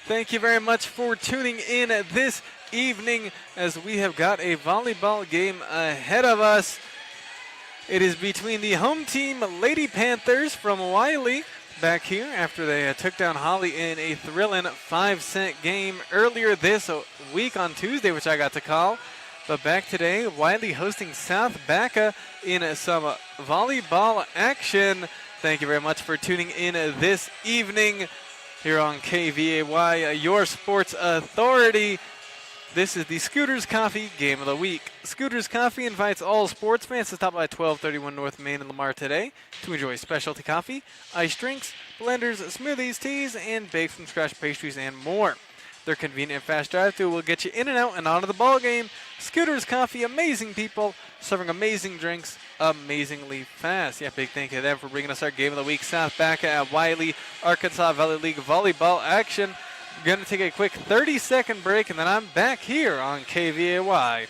Thank you very much for tuning in this evening as we have got a volleyball game ahead of us. It is between the home team Lady Panthers from Wiley back here after they took down Holly in a thrilling 5-set game earlier this week on Tuesday, which I got to call. But back today, Wiley hosting South Baca in some volleyball action. Thank you very much for tuning in this evening here on KVAY, your sports authority. This is the Scooters Coffee Game of the Week. Scooters Coffee invites all sports fans to stop by 1231 North Main in Lamar today to enjoy specialty coffee, iced drinks, blenders, smoothies, teas, and baked from scratch pastries and more. Their convenient and fast drive-thru will get you in and out and onto the ball game. Scooters Coffee, amazing people, serving amazing drinks, amazingly fast. Yeah, big thank you to them for bringing us our Game of the Week. South Baca at Wiley, Arkansas Valley League volleyball action. We're going to take a quick 30-second break, and then I'm back here on KVAY.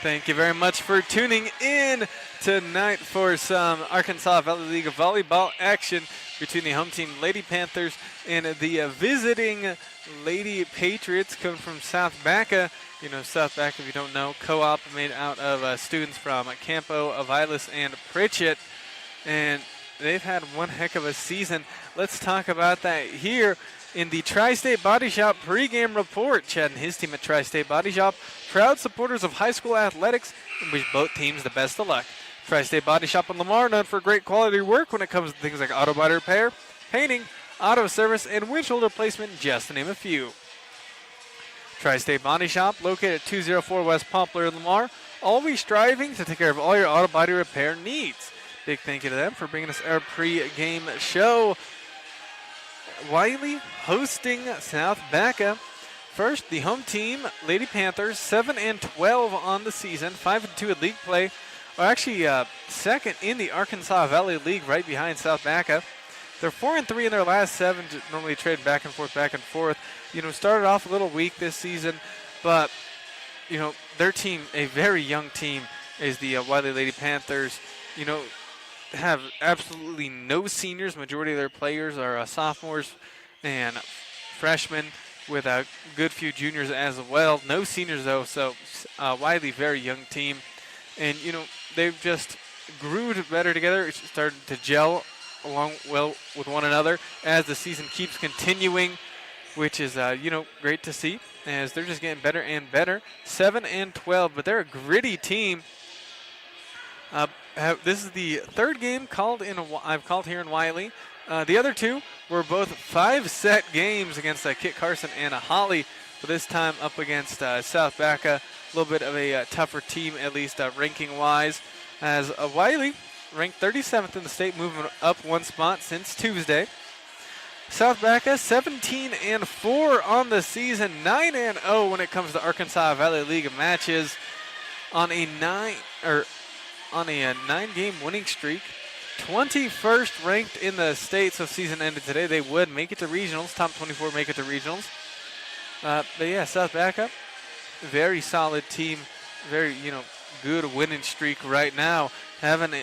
Thank you very much for tuning in tonight for some Arkansas Valley League volleyball action between the home team Lady Panthers and the visiting Lady Patriots coming from South Baca. You know, South Baca, if you don't know, co-op made out of students from Campo, Aviles, and Pritchett. And they've had one heck of a season. Let's talk about that here in the Tri-State Body Shop pregame report. Chad and his team at Tri-State Body Shop, proud supporters of high school athletics, and wish both teams the best of luck. Tri-State Body Shop in Lamar, known for great quality work when it comes to things like auto body repair, painting, auto service, and windshield replacement, just to name a few. Tri-State Body Shop, located at 204 West Poplar in Lamar, always striving to take care of all your auto body repair needs. Big thank you to them for bringing us our pre-game show. Wiley hosting South Baca. First, the home team, Lady Panthers, 7-12 on the season, 5-2 in league play. Are actually second in the Arkansas Valley League, right behind South Baca. They're 4-3 in their last 7, normally trade back and forth. You know, started off a little weak this season, but, you know, their team, a very young team, is the Wiley Lady Panthers. You know, have absolutely no seniors. Majority of their players are sophomores and freshmen, with a good few juniors as well. No seniors, though, so Wiley, very young team. And, you know, they've just grew better together. It's started to gel along well with one another as the season keeps continuing, which is, you know, great to see as they're just getting better and better. 7-12, but they're a gritty team. This is the third game I've called here in Wiley. The other two were both 5-set games against Kit Carson and Holly, but this time up against South Baca, a little bit of a tougher team, at least ranking-wise, as Wiley ranked 37th in the state, moving up one spot since Tuesday. South Baca 17-4 on the season, 9-0 when it comes to Arkansas Valley League matches, on a 9-game winning streak. 21st ranked in the state, so if season ended today, they would make it to regionals. Top 24 make it to regionals. But yeah, South Baca, very solid team, very, you know, good winning streak right now. Haven't,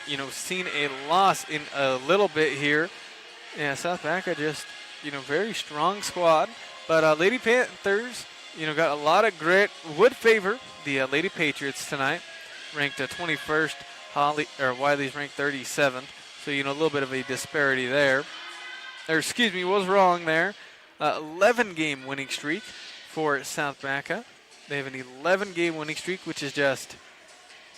you know, seen a loss in a little bit here. Yeah, South Baca just, you know, very strong squad. But Lady Panthers, you know, got a lot of grit. Would favor the Lady Patriots tonight, ranked 21st. Wiley's ranked 37th, so, you know, a little bit of a disparity there. Was wrong there. 11-game winning streak for South Baca. They have an 11-game winning streak, which is just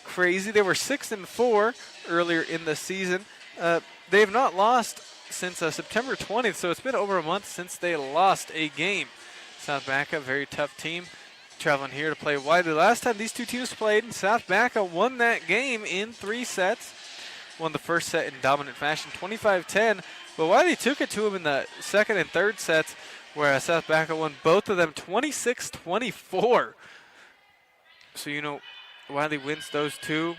crazy. They were 6-4 earlier in the season. They have not lost since September 20th, so it's been over a month since they lost a game. South Baca, very tough team, traveling here to play Wiley. Last time these two teams played, South Baca won that game in 3 sets. Won the first set in dominant fashion, 25-10. But Wiley took it to him in the second and third sets. whereas South Baca won both of them 26-24. So, Wiley wins those two,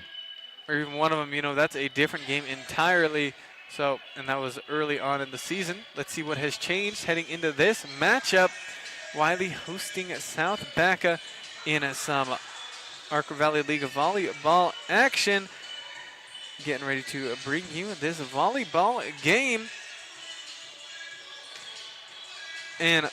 or even one of them, that's a different game entirely. So, and that was early on in the season. Let's see what has changed heading into this matchup. Wiley hosting South Baca in some Arco Valley League of Volleyball action. Getting ready to bring you this volleyball game. And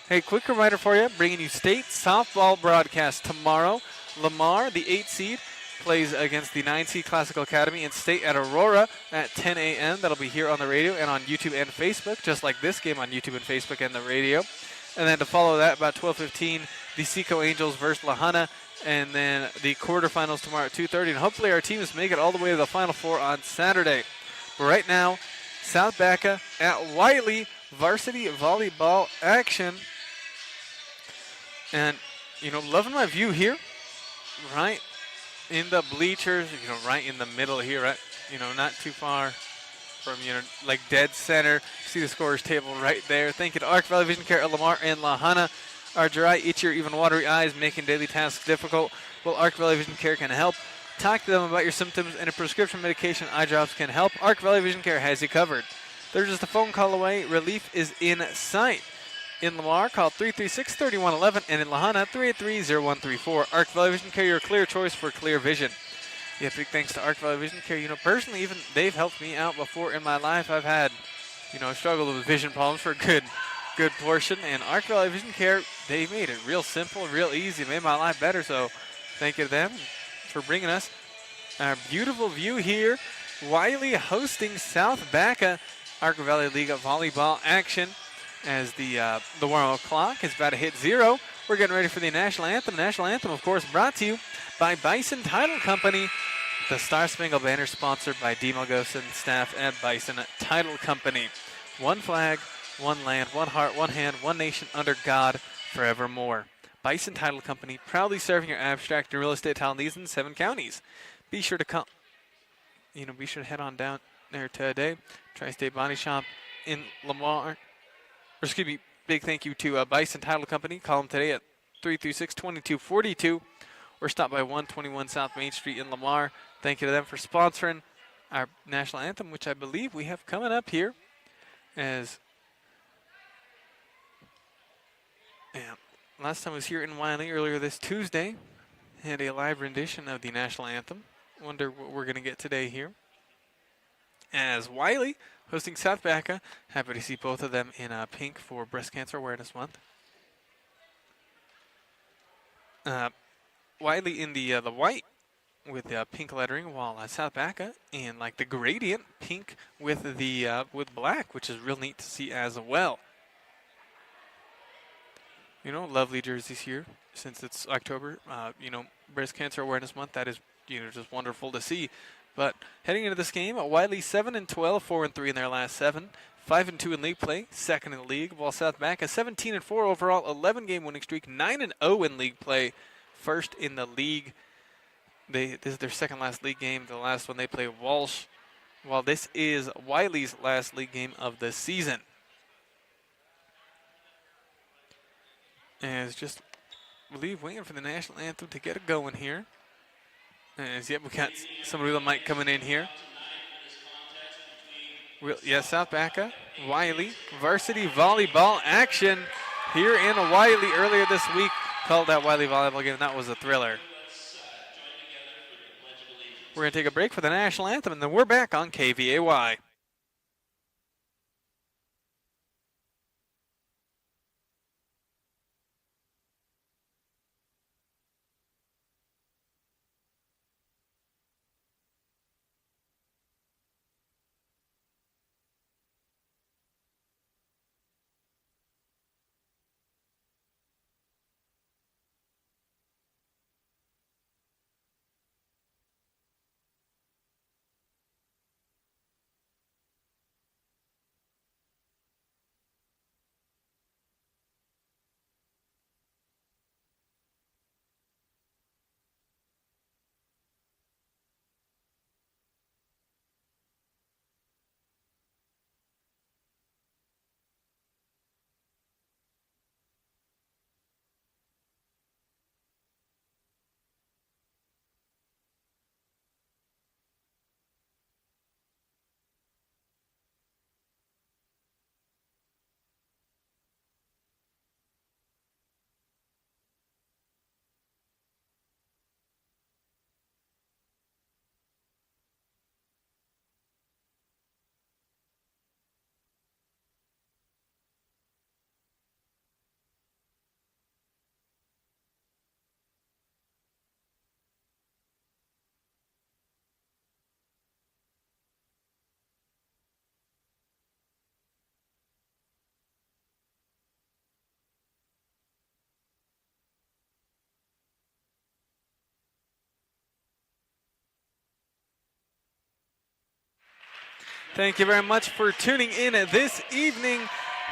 hey, quick reminder for you, bringing you state softball broadcast tomorrow. Lamar, the 8 seed, plays against the 9 seed Classical Academy in state at Aurora at 10 a.m. That'll be here on the radio and on YouTube and Facebook, just like this game on YouTube and Facebook and the radio. And then to follow that, about 12:15, the Seco Angels versus Lahana, and then the quarterfinals tomorrow at 2:30. And hopefully our teams make it all the way to the Final Four on Saturday. But right now, South Baca at Wiley, varsity volleyball action. And, loving my view here, right in the bleachers, right in the middle here, right, not too far from, like dead center. See the scorers table right there. Thank you to Arc Valley Vision Care, Lamar, and Lahana. Are dry, itchy, or even watery eyes making daily tasks difficult? Well, Arc Valley Vision Care can help. Talk to them about your symptoms, and a prescription medication, eye drops, can help. Arc Valley Vision Care has you covered. They're just a phone call away. Relief is in sight. In Lamar, call 336-3111, and in Lahana, 383-0134. Arc Valley Vision Care, your clear choice for clear vision. Yeah, big thanks to Arc Valley Vision Care. Personally, even they've helped me out before in my life. I've had, struggled with vision problems for a good portion, and Arc Valley Vision Care, they made it real simple, real easy, made my life better, so thank you to them for bringing us our beautiful view here. Wiley hosting South Baca, Arc Valley League of Volleyball action, as the warm-up clock is about to hit 0. We're getting ready for the National Anthem. National Anthem, of course, brought to you by Bison Title Company. The Star Spangled Banner sponsored by Dee Malgosa and staff at Bison Title Company. One flag, one land, one heart, one hand, one nation under God forevermore. Bison Title Company, proudly serving your abstract and real estate title needs in 7 counties. Be sure to come, be sure to head on down there today. Tri-State Body Shop in Lamar. Big thank you to Bison Title Company. Call them today at 336-2242 or stop by 121 South Main Street in Lamar. Thank you to them for sponsoring our National Anthem, which I believe we have coming up here as... And last time I was here in Wiley earlier this Tuesday, had a live rendition of the National Anthem. Wonder what we're going to get today here. As Wiley hosting South Baca, happy to see both of them in pink for Breast Cancer Awareness Month. Wiley in the white with the pink lettering, while South Baca in like the gradient pink with the with black, which is real neat to see as well. Lovely jerseys here since it's October. Breast Cancer Awareness Month. That is, just wonderful to see. But heading into this game, Wiley 7-12, 4-3 in their last 7, 5-2 in league play, second in the league. While South Baca 17-4 overall, 11-game winning streak, 9-0 in league play, first in the league. This is their second last league game. The last one they play Walsh. While this is Wiley's last league game of the season. As just waiting for the National Anthem to get it going here. As yet we got some real mic coming in here. South Baca, Wiley, varsity volleyball action here in Wiley earlier this week. Called that Wiley volleyball game. That was a thriller. We're going to take a break for the National Anthem, and then we're back on KVAY. Thank you very much for tuning in this evening.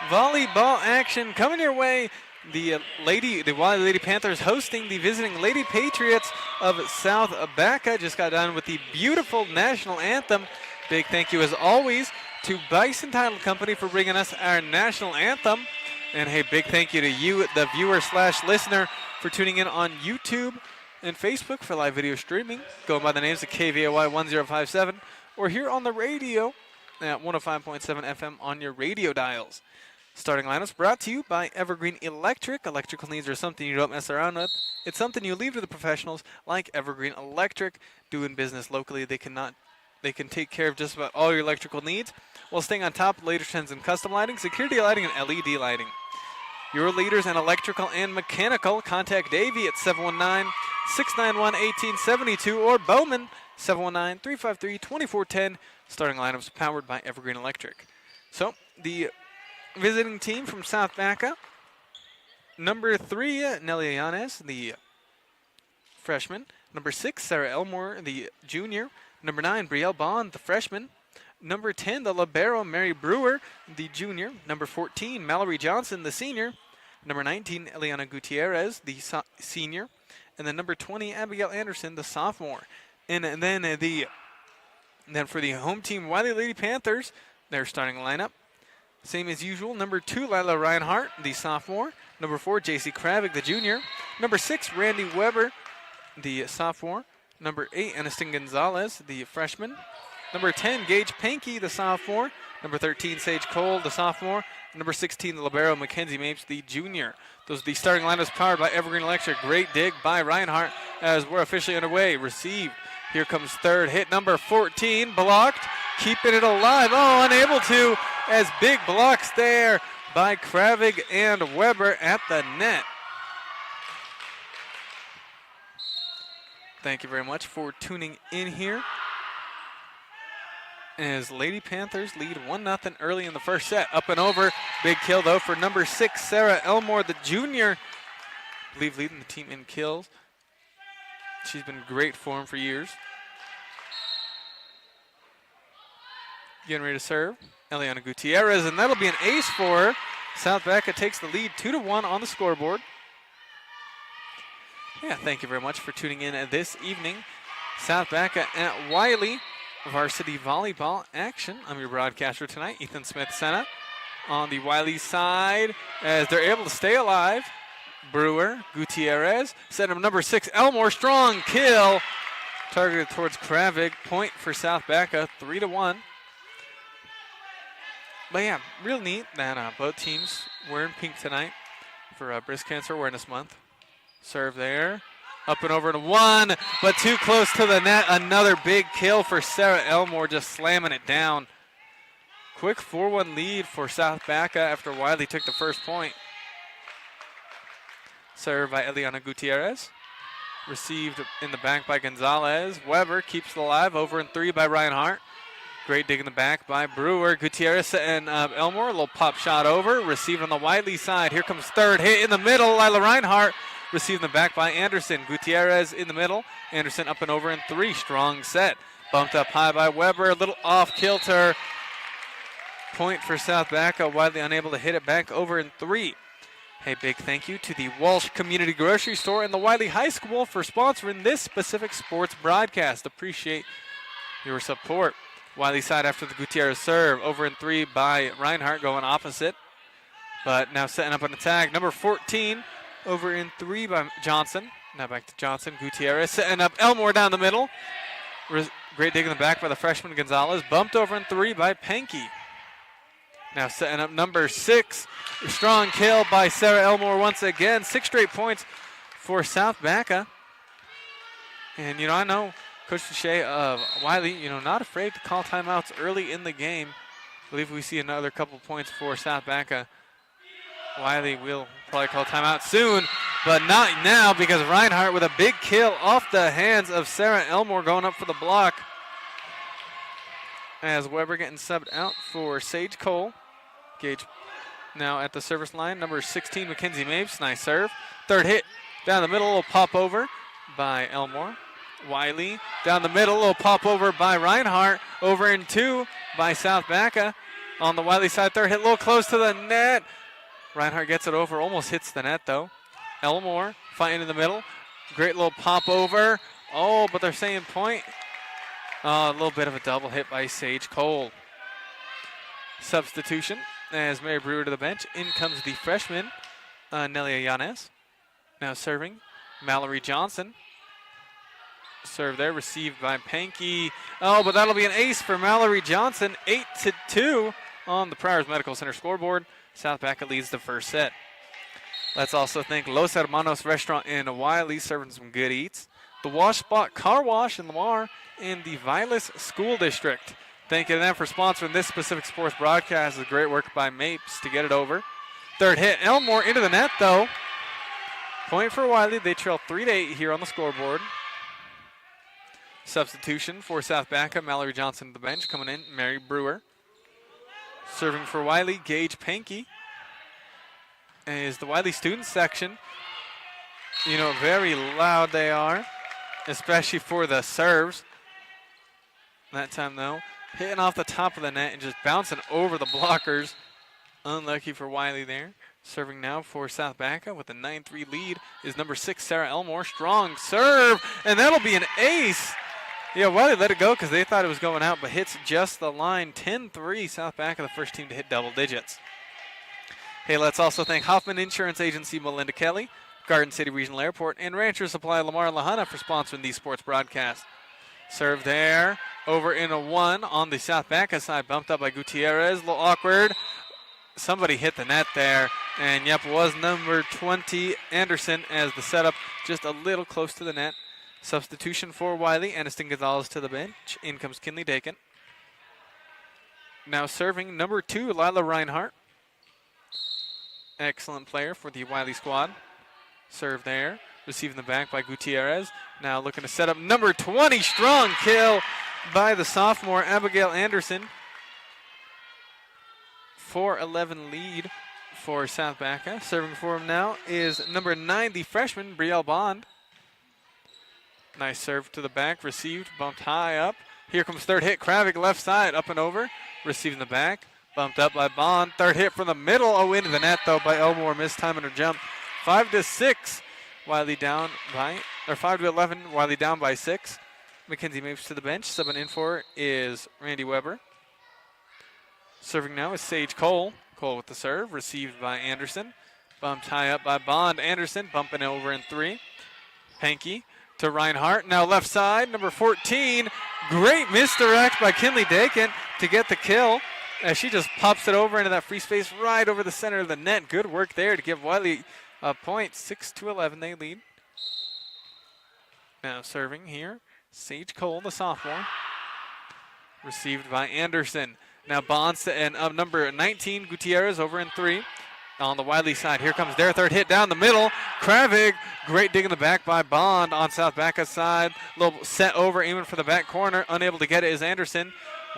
Volleyball action coming your way. The Wiley Lady Panthers hosting the visiting Lady Patriots of South Baca. Just got done with the beautiful national anthem. Big thank you as always to Bison Title Company for bringing us our national anthem. And hey, big thank you to you, the viewer/listener, for tuning in on YouTube and Facebook for live video streaming, going by the names of KVAY 1057, or here on the radio at 105.7 FM on your radio dials. Starting lineups brought to you by Evergreen Electric. Electrical needs are something you don't mess around with. It's something you leave to the professionals like Evergreen Electric. Doing business locally, they can take care of just about all your electrical needs while staying on top of the latest trends in custom lighting, security lighting, and LED lighting. Your leaders in electrical and mechanical. Contact Davey at 719-691-1872 or Bowman 719-353-2410. Starting lineups powered by Evergreen Electric. So the visiting team from South Baca, number 3, Nelly Yanes, the freshman. Number 6, Sarah Elmore, the junior. Number 9, Brielle Bond, the freshman. Number 10, the libero, Mary Brewer, the junior. Number 14, Mallory Johnson, the senior. Number 19, Eliana Gutierrez, the senior. And then number 20, Abigail Anderson, the sophomore. And then for the home team, Wiley Lady Panthers, their starting lineup. Same as usual. Number 2, Lila Reinhardt, the sophomore. Number 4, J.C. Kravik, the junior. Number 6, Randy Weber, the sophomore. Number 8, Anistin Gonzalez, the freshman. Number 10, Gage Pankey, the sophomore. Number 13, Sage Cole, the sophomore. Number 16, the libero, Mackenzie Mapes, the junior. Those are the starting lineups powered by Evergreen Electric. Great dig by Reinhardt as we're officially underway. Received. Here comes third hit, number 14, blocked, keeping it alive. Oh, unable to, as big blocks there by Kravig and Weber at the net. Thank you very much for tuning in here. As Lady Panthers lead 1-0 early in the first set. Up and over. Big kill, though, for number 6, Sarah Elmore, the junior. I believe leading the team in kills. She's been great form for years. Getting ready to serve. Eliana Gutierrez, and that'll be an ace for her. South Baca takes the lead 2-1 on the scoreboard. Yeah, thank you very much for tuning in this evening. South Baca at Wiley. Varsity volleyball action. I'm your broadcaster tonight, Ethan Smith-Sena. On the Wiley side, as they're able to stay alive. Brewer, Gutierrez, set up number 6, Elmore, strong kill. Targeted towards Kravik, point for South Baca, 3-1. But yeah, real neat that both teams wearing pink tonight for Breast Cancer Awareness Month. Serve there. Up and over to 1, but too close to the net. Another big kill for Sarah Elmore, just slamming it down. Quick 4-1 lead for South Baca after Wiley took the first point. Served by Eliana Gutierrez. Received in the back by Gonzalez. Weber keeps it alive. Over and 3 by Reinhardt. Great dig in the back by Brewer. Gutierrez and Elmore. A little pop shot over. Received on the Wiley side. Here comes third hit in the middle. Lila Reinhardt. Received in the back by Anderson. Gutierrez in the middle. Anderson up and over in 3. Strong set. Bumped up high by Weber. A little off kilter. Point for South Baca. Wiley unable to hit it back over in 3. Hey, big thank you to the Walsh Community Grocery Store and the Wiley High School for sponsoring this specific sports broadcast. Appreciate your support. Wiley side after the Gutierrez serve. Over in 3 by Reinhardt, going opposite. But now setting up an attack. Number 14. Over in 3 by Johnson. Now back to Johnson. Gutierrez setting up Elmore down the middle. Great dig in the back by the freshman Gonzalez. Bumped over in 3 by Pankey. Now setting up number 6. Strong kill by Sarah Elmore once again. 6 straight points for South Baca. And, I know Coach Shea of Wiley, not afraid to call timeouts early in the game. I believe we see another couple points for South Baca. Wiley will probably call timeout soon, but not now because Reinhardt with a big kill off the hands of Sarah Elmore going up for the block. As Weber getting subbed out for Sage Cole. Gage now at the service line. Number 16, Mackenzie Mapes. Nice serve. Third hit down the middle. A little pop over by Elmore. Wiley down the middle. A little pop over by Reinhardt. Over in 2 by South Baca. On the Wiley side, third hit a little close to the net. Reinhardt gets it over, almost hits the net though. Elmore fighting in the middle. Great little pop over. Oh, but they're saying point. A little bit of a double hit by Sage Cole. Substitution as Mary Brewer to the bench. In comes the freshman, Nelia Yanez. Now serving, Mallory Johnson. Serve there, received by Pankey. Oh, but that'll be an ace for Mallory Johnson. 8-2 on the Pryor's Medical Center scoreboard. South Baca leads the first set. Let's also thank Los Hermanos Restaurant in Wiley, serving some good eats. The Wash Spot Car Wash in Lamar, and the Vilas School District. Thank you to them for sponsoring this specific sports broadcast. It's great work by Mapes to get it over. Third hit, Elmore into the net though. Point for Wiley. They trail 3-8 here on the scoreboard. Substitution for South Baca, Mallory Johnson to the bench. Coming in, Mary Brewer. Serving for Wiley, Gage Pankey. Is the Wiley student section. You know, very loud they are, especially for the serves. That time though, hitting off the top of the net and just bouncing over the blockers. Unlucky for Wiley there. Serving now for South Baca with a 9-3 lead is number 6, Sarah Elmore. Strong serve, and that'll be an ace. Yeah, Wiley let it go because they thought it was going out, but hits just the line. 10-3, South Baca, the first team to hit double digits. Hey, let's also thank Hoffman Insurance Agency, Melinda Kelly, Garden City Regional Airport, and Rancher Supply Lamar and Lahana for sponsoring these sports broadcasts. Serve there, over in a 1 on the South Baca side, bumped up by Gutierrez. A little awkward. Somebody hit the net there, and yep, was number 20, Anderson, as the setup just a little close to the net. Substitution for Wiley, Aniston Gonzalez to the bench. In comes Kinley Dakin. Now serving number 2, Lila Reinhardt. Excellent player for the Wiley squad. Serve there, receiving the back by Gutierrez. Now looking to set up number 20, strong kill by the sophomore, Abigail Anderson. 4-11 lead for South Baca. Serving for him now is number 9, the freshman, Brielle Bond. Nice serve to the back, received, bumped high up. Here comes third hit, Kravik left side, up and over. Receiving the back, bumped up by Bond. Third hit from the middle, oh, into the net though by Elmore, mistiming her jump. 5-6, Wiley down by, or 5-11, Wiley down by 6. Mackenzie moves to the bench. Subbing in for is Randy Weber. Serving now is Sage Cole. Cole with the serve, received by Anderson. Bumped high up by Bond. Anderson bumping over in 3. Pankey to Reinhardt. Now left side, number 14. Great misdirect by Kinley Dakin to get the kill as she just pops it over into that free space right over the center of the net. Good work there to give Wiley a point. 6-11 they lead. Now serving here, Sage Cole, the sophomore. Received by Anderson. Now Bonds and number 19, Gutierrez, over in 3. On the Wiley side, here comes their third hit down the middle. Kravik, great dig in the back by Bond on South Baca's side. Little set over, aiming for the back corner. Unable to get it is Anderson.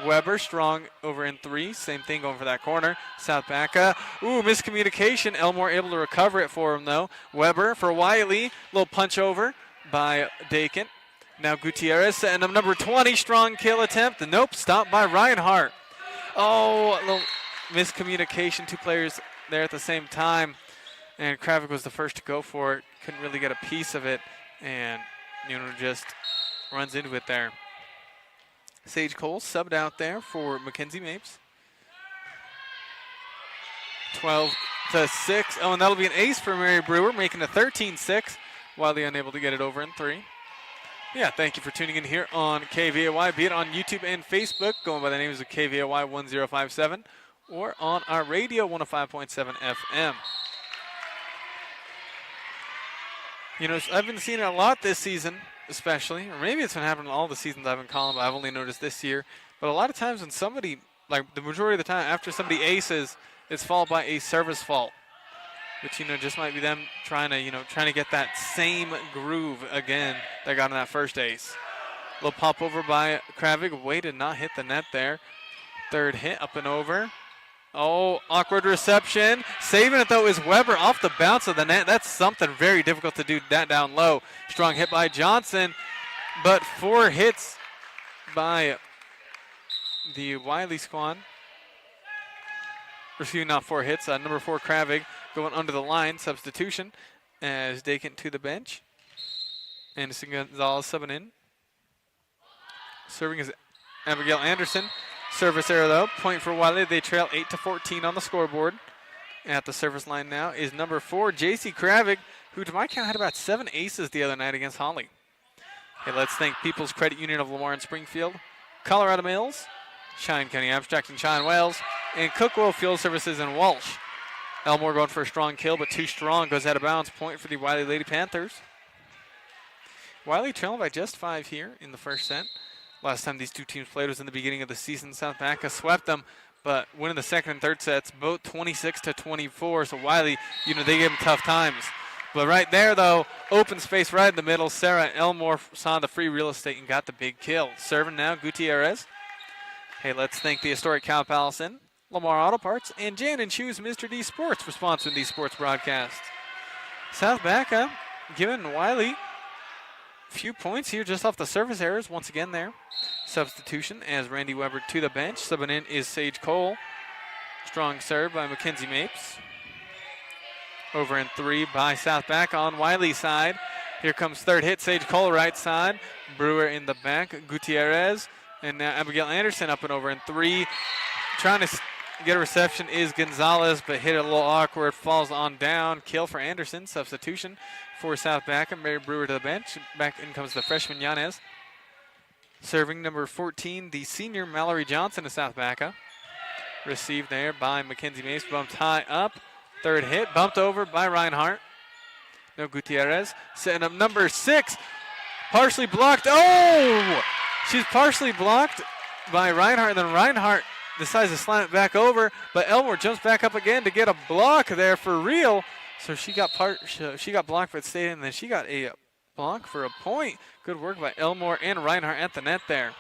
Weber, strong over in 3. Same thing going for that corner. South Baca. Ooh, miscommunication. Elmore able to recover it for him, though. Weber for Wiley. Little punch over by Dakin. Now Gutierrez setting up number 20. Strong kill attempt. Nope, stopped by Reinhardt. Oh, a little miscommunication. Two players there at the same time. And Kravik was the first to go for it. Couldn't really get a piece of it. And, just runs into it there. Sage Cole subbed out there for Mackenzie Mapes. 12-6. Oh, and that'll be an ace for Mary Brewer, making it 13-6. Wiley unable to get it over in 3. Yeah, thank you for tuning in here on KVAY, be it on YouTube and Facebook, going by the names of KVAY 1057, or on our radio 105.7 FM. I've been seeing it a lot this season, especially, or maybe it's been happening all the seasons I've been calling, but I've only noticed this year. But a lot of times when somebody, like the majority of the time, after somebody aces, it's followed by a service fault. Which, just might be them trying to get that same groove again that got on that first ace. Little pop over by Kravik. Way did not hit the net there. Third hit up and over. Oh, awkward reception. Saving it, though, is Weber off the bounce of the net. That's something very difficult to do that down low. Strong hit by Johnson. But 4 hits by the Wiley squad. Receiving now 4 hits. Number 4, Kravig, going under the line. Substitution as Dakin to the bench. Anderson Gonzalez subbing in. Serving is Abigail Anderson. Service error though. Point for Wiley. They trail 8-14 on the scoreboard. At the service line now is number 4, J.C. Kravig, who to my count had about 7 aces the other night against Holly. Hey, let's thank People's Credit Union of Lamar and Springfield, Colorado Mills, Cheyenne County Abstract and Cheyenne Wells, and Cook Oil Fuel Services in Walsh. Elmore going for a strong kill, but too strong. Goes out of bounds. Point for the Wiley Lady Panthers. Wiley trailing by just 5 here in the first set. Last time these two teams played was in the beginning of the season. South Baca swept them, but winning the second and third sets, both 26-24. So Wiley, they gave them tough times. But right there, though, open space right in the middle. Sarah Elmore saw the free real estate and got the big kill. Serving now, Gutierrez. Hey, let's thank the historic Cow Palace Inn, Lamar Auto Parts, and Jan and Shoes Mr. D Sports for sponsoring these sports broadcasts. South Baca giving Wiley a few points here just off the service errors once again there. Substitution as Randy Weber to the bench. Subbing in is Sage Cole. Strong serve by Mackenzie Mapes. Over in 3 by South Baca on Wiley's side. Here comes third hit. Sage Cole right side. Brewer in the back. Gutierrez. And now Abigail Anderson up and over in 3. Trying to get a reception is Gonzalez, but hit it a little awkward. Falls on down. Kill for Anderson. Substitution for South Baca. Mary Brewer to the bench. Back in comes the freshman Yanez. Serving number 14, the senior Mallory Johnson of South Baca. Received there by Mackenzie Mace. Bumped high up. Third hit. Bumped over by Reinhardt. No Gutierrez. Setting up number 6. Partially blocked. Oh! She's partially blocked by Reinhardt. And then Reinhardt decides to slam it back over. But Elmore jumps back up again to get a block there for real. So she got blocked, but stayed in. And then she got a block for a point. Good work by Elmore and Reinhardt at the net there.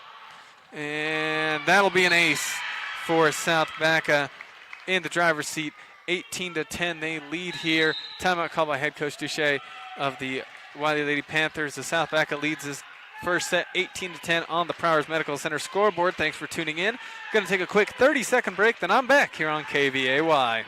And that'll be an ace for South Baca in the driver's seat. 18-10, they lead here. Timeout called by head coach Duche of the Wiley Lady Panthers. The South Baca leads this first set 18-10 on the Prowers Medical Center scoreboard. Thanks for tuning in. Going to take a quick 30-second break, then I'm back here on KVAY.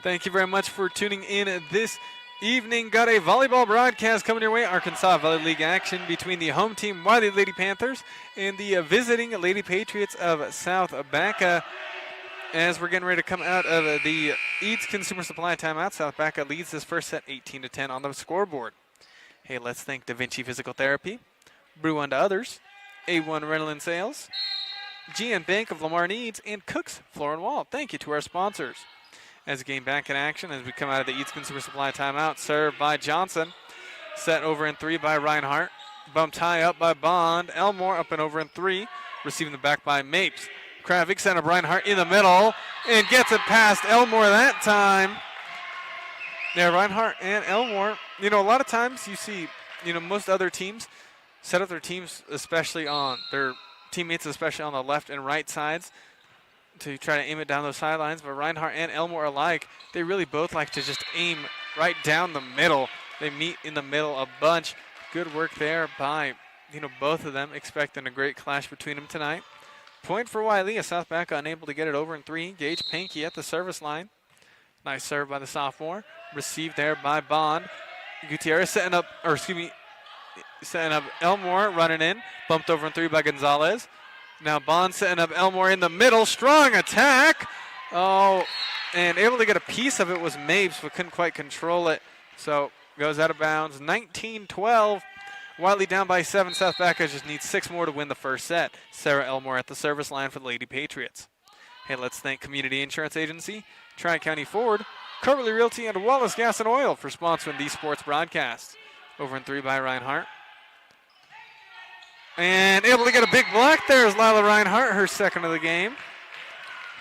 Thank you very much for tuning in this evening. Got a volleyball broadcast coming your way. Arkansas Valley League action between the home team Wiley Lady Panthers and the visiting Lady Patriots of South Baca. As we're getting ready to come out of the Eads Consumer Supply timeout, South Baca leads this first set 18-10 on the scoreboard. Hey, let's thank Da Vinci Physical Therapy, Brew Unto Others, A1 Rental and Sales, GN Bank of Lamar Needs, and Cook's Floor and Wall. Thank you to our sponsors. As a game back in action as we come out of the Eads Consumer Supply timeout. Served by Johnson. Set over in 3 by Reinhardt. Bumped high up by Bond. Elmore up and over in 3. Receiving the back by Mapes. Kravik sent up Reinhardt in the middle. And gets it past Elmore that time. Yeah, Reinhardt and Elmore. A lot of times you see, most other teams set up their teams, especially on their teammates, especially on the left and right sides, to try to aim it down those sidelines. But Reinhardt and Elmore alike, they really both like to just aim right down the middle. They meet in the middle a bunch. Good work there by, both of them. Expecting a great clash between them tonight. Point for Wiley, as South Baca unable to get it over in 3. Gage Pankey at the service line. Nice serve by the sophomore. Received there by Bond. Gutierrez setting up Elmore, running in. Bumped over in 3 by Gonzalez. Now Bond setting up Elmore in the middle. Strong attack. Oh, and able to get a piece of it was Mapes, but couldn't quite control it. So goes out of bounds. 19-12. Wiley down by 7. South Baca just needs 6 more to win the first set. Sarah Elmore at the service line for the Lady Patriots. Hey, let's thank Community Insurance Agency, Tri-County Ford, Coverly Realty, and Wallace Gas and Oil for sponsoring these sports broadcasts. Over in 3 by Reinhardt. And able to get a big block there is Lila Reinhart, her second of the game.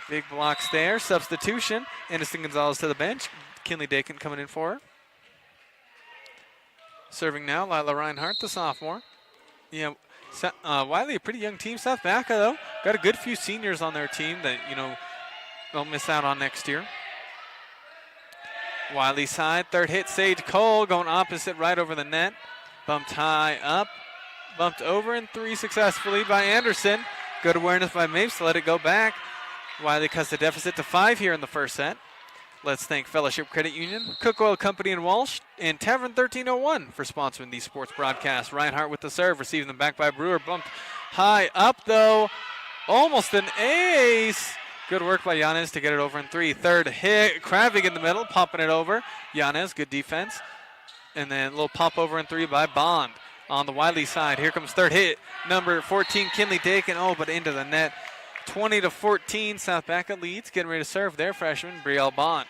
Big blocks there. Substitution. Anderson Gonzalez to the bench. Kinley Dakin coming in for her. Serving now, Lila Reinhart, the sophomore. Yeah, Wiley, a pretty young team. South Baca, though, got a good few seniors on their team that, they'll miss out on next year. Wiley side, third hit, Sage Cole going opposite right over the net. Bumped high up, bumped over and three successfully by Anderson. Good awareness by Mapes to let it go back. Wiley cuts the deficit to 5 here in the first set. Let's thank Fellowship Credit Union, Cook Oil Company in Walsh, and Tavern 1301 for sponsoring these sports broadcasts. Reinhardt with the serve, receiving them back by Brewer. Bumped high up, though. Almost an ace. Good work by Yanez to get it over in 3. Third hit, Kravig in the middle, popping it over. Yanez, good defense. And then a little pop over in 3 by Bond. On the Wiley side, here comes third hit. Number 14, Kinley Dakin. Oh, but into the net. 20-14, South Baca leads. Getting ready to serve their freshman, Brielle Bond.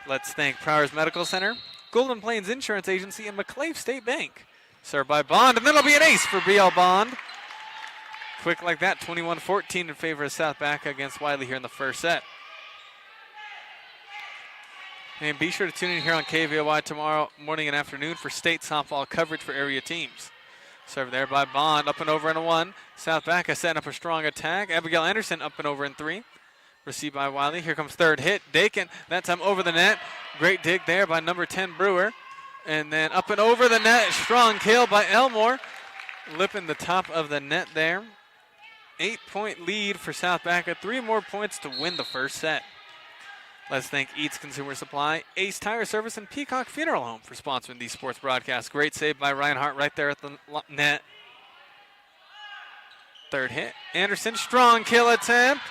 Let's thank Prowers Medical Center, Golden Plains Insurance Agency, and McClave State Bank. Served by Bond, and that'll be an ace for Brielle Bond. Quick like that, 21-14 in favor of South Baca against Wiley here in the first set. And be sure to tune in here on KVOY tomorrow morning and afternoon for state softball coverage for area teams. Served there by Bond, up and over in a 1. South Baca setting up a strong attack. Abigail Anderson up and over in 3. Received by Wiley. Here comes third hit. Dakin, that time over the net. Great dig there by number 10, Brewer. And then up and over the net. Strong kill by Elmore. Lipping the top of the net there. 8-point lead for South Baca. 3 more points to win the first set. Let's thank Eats Consumer Supply, Ace Tire Service, and Peacock Funeral Home for sponsoring these sports broadcasts. Great save by Reinhardt right there at the net. Third hit. Anderson, strong kill attempt.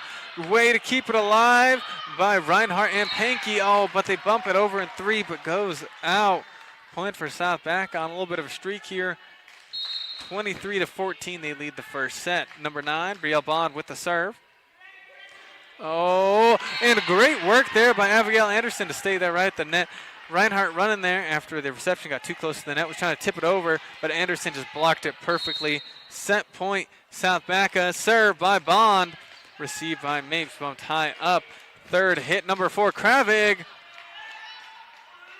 Way to keep it alive by Reinhardt and Pankey. Oh, but they bump it over in 3, but goes out. Point for South Baca on a little bit of a streak here. 23-14, they lead the first set. Number 9, Brielle Bond with the serve. Oh, and great work there by Abigail Anderson to stay there right at the net. Reinhardt running there after the reception got too close to the net, was trying to tip it over, but Anderson just blocked it perfectly. Set point, South Baca, served by Bond, received by Mapes, bumped high up. Third hit, number 4, Kravig.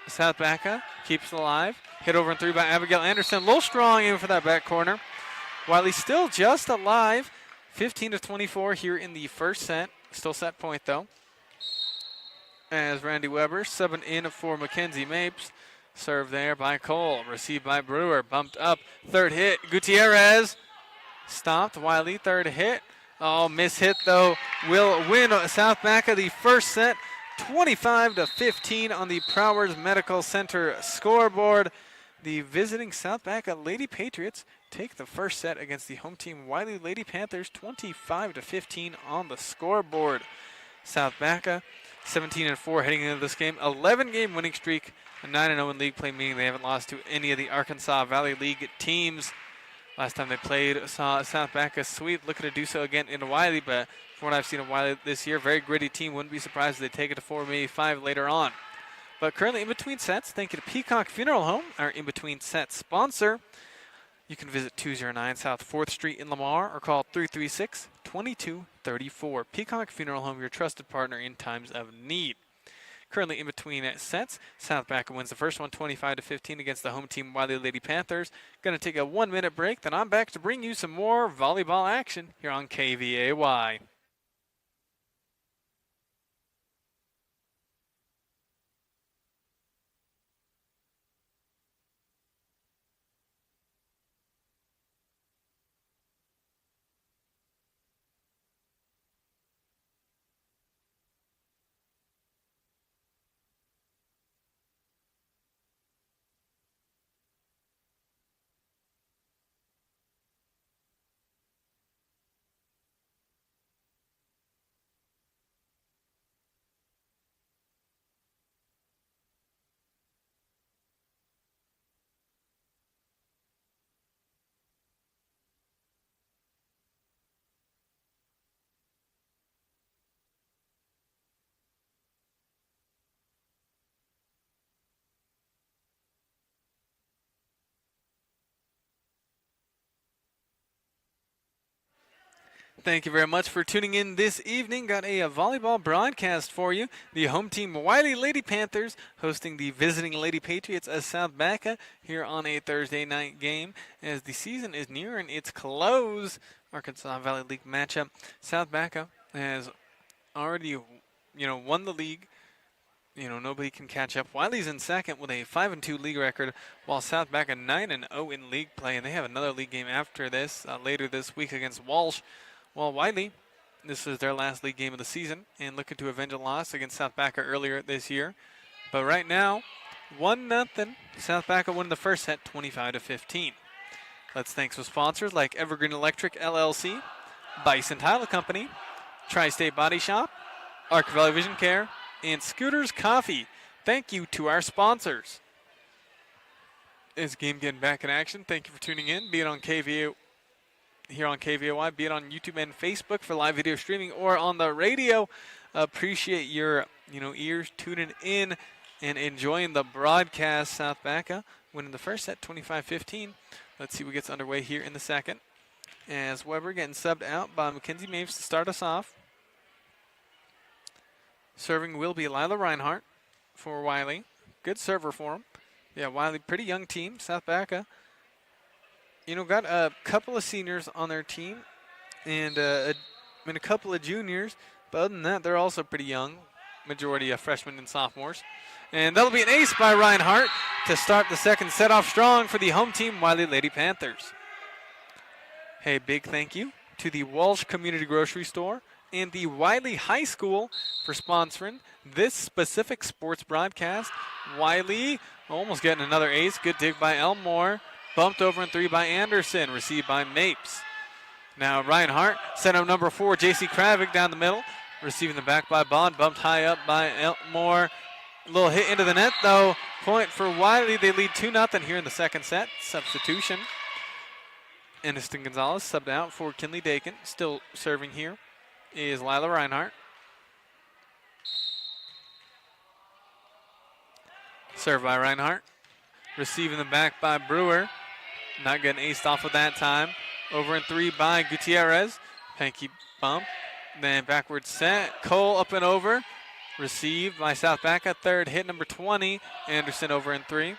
South Baca keeps it alive. Hit over in 3 by Abigail Anderson. A little strong in for that back corner. Wiley still just alive. 15-24 here in the first set. Still set point, though. As Randy Weber subbing in for Mackenzie Mapes. Serve there by Cole. Received by Brewer. Bumped up. Third hit. Gutierrez. Stopped. Wiley, third hit. Oh, miss hit, though. Will win South Baca the first set. 25-15 on the Prowers Medical Center scoreboard. The visiting South Baca Lady Patriots take the first set against the home team Wiley Lady Panthers, 25-15 on the scoreboard. South Baca 17-4 heading into this game, 11-game winning streak, a 9-0 in league play, meaning they haven't lost to any of the Arkansas Valley League teams. Last time they played, saw South Baca sweep, looking to do so again in Wiley, but from what I've seen of Wiley this year, very gritty team. Wouldn't be surprised if they take it to 4, maybe 5 later on. But currently in between sets, thank you to Peacock Funeral Home, our in between set sponsor. You can visit 209 South 4th Street in Lamar or call 336-2234. Peacock Funeral Home, your trusted partner in times of need. Currently in between sets, South Baca wins the first one 25-15 against the home team Wiley Lady Panthers. Going to take a 1-minute break, then I'm back to bring you some more volleyball action here on KVAY. Thank you very much for tuning in this evening. Got a volleyball broadcast for you. The home team Wiley Lady Panthers hosting the visiting Lady Patriots of South Baca here on a Thursday night game as the season is nearing its close. Arkansas Valley League matchup. South Baca has already, won the league. Nobody can catch up. Wiley's in second with a 5-2 league record, while South Baca 9-0 in league play, and they have another league game after this later this week against Walsh. While Wiley, this is their last league game of the season and looking to avenge a loss against South Baca earlier this year. But right now, 1-0. South Baca won the first set 25-15. Let's thank some sponsors like Evergreen Electric LLC, Bison Tile Company, Tri-State Body Shop, Arc Valley Vision Care, and Scooters Coffee. Thank you to our sponsors. This game getting back in action. Thank you for tuning in, be it on KVA here on KVOY, be it on YouTube and Facebook for live video streaming or on the radio. Appreciate your ears tuning in and enjoying the broadcast. South Baca winning the first set 25-15. Let's see what gets underway here in the second. As Weber getting subbed out by Mackenzie Maves to start us off. Serving will be Lila Reinhardt for Wiley. Good server for him. Yeah, Wiley, pretty young team. South Baca, got a couple of seniors on their team and a couple of juniors. But other than that, they're also pretty young. Majority of freshmen and sophomores. And that'll be an ace by Reinhardt to start the second set off strong for the home team, Wiley Lady Panthers. Hey, big thank you to the Walsh Community Grocery Store and the Wiley High School for sponsoring this specific sports broadcast. Wiley almost getting another ace. Good dig by Elmore. Bumped over in three by Anderson. Received by Mapes. Now Reinhardt, set up number 4, J.C. Kravik down the middle. Receiving the back by Bond. Bumped high up by Elmore. A little hit into the net, though. Point for Wiley. They lead 2-0 here in the second set. Substitution. Aniston Gonzalez subbed out for Kinley Dakin. Still serving here is Lila Reinhardt. Served by Reinhardt. Receiving the back by Brewer. Not getting aced off of that time. Over in three by Gutierrez. Panky bump. Then backward set. Cole up and over. Received by South Baca. Third hit, number 20. Anderson over in three.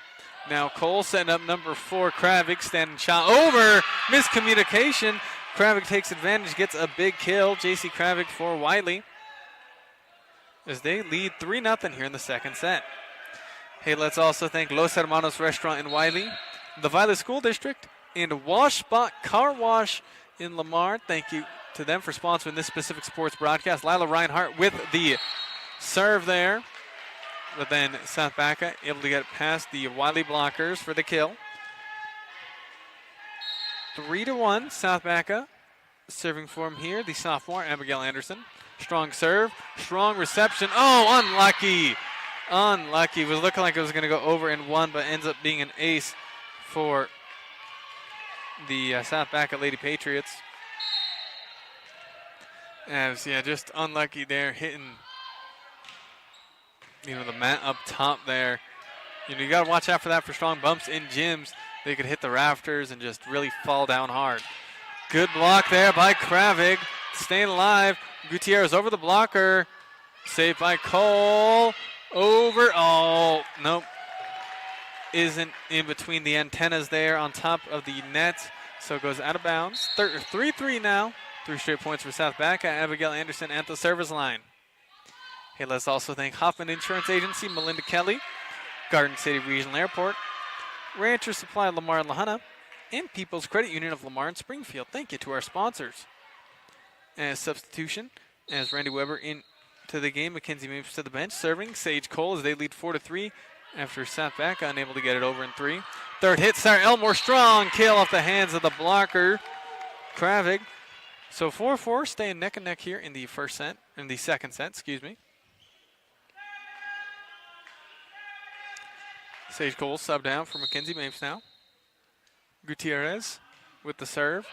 Now Cole setting up number 4, Kravik. Standing shot over. Miscommunication. Kravik takes advantage, gets a big kill. J.C. Kravik for Wiley as they lead 3-0 here in the second set. Hey, let's also thank Los Hermanos Restaurant in Wiley, the Violet School District, and Wash Spot Car Wash in Lamar. Thank you to them for sponsoring this specific sports broadcast. Lila Reinhardt with the serve there, but then South Baca able to get past the Wiley blockers for the kill. 3-1, South Baca serving for him here, the sophomore, Abigail Anderson. Strong serve, strong reception. Oh, unlucky. Unlucky. It was looking like it was going to go over in one, but ends up being an ace for the South Baca Lady Patriots. As, just unlucky there, hitting, the mat up top there. You got to watch out for that for strong bumps in gyms. They could hit the rafters and just really fall down hard. Good block there by Kravik. Staying alive. Gutierrez over the blocker. Saved by Cole. Over. Oh, nope. Isn't in between the antennas there on top of the net. So it goes out of bounds. 3-3 now. 3 straight points for South Baca. Abigail Anderson at the service line. Hey, let's also thank Hoffman Insurance Agency, Melinda Kelly, Garden City Regional Airport, Rancher Supply Lamar and Lahana, and People's Credit Union of Lamar and Springfield. Thank you to our sponsors. As substitution, as Randy Weber into the game, Mackenzie moves to the bench, serving Sage Cole as they lead 4-3 after South Baca unable to get it over in 3. Third hit, Sarah Elmore, strong kill off the hands of the blocker, Kravik. So 4-4, staying neck and neck here in the second set, excuse me. Sage Cole subbed out for Mackenzie Mapes now. Gutierrez with the serve.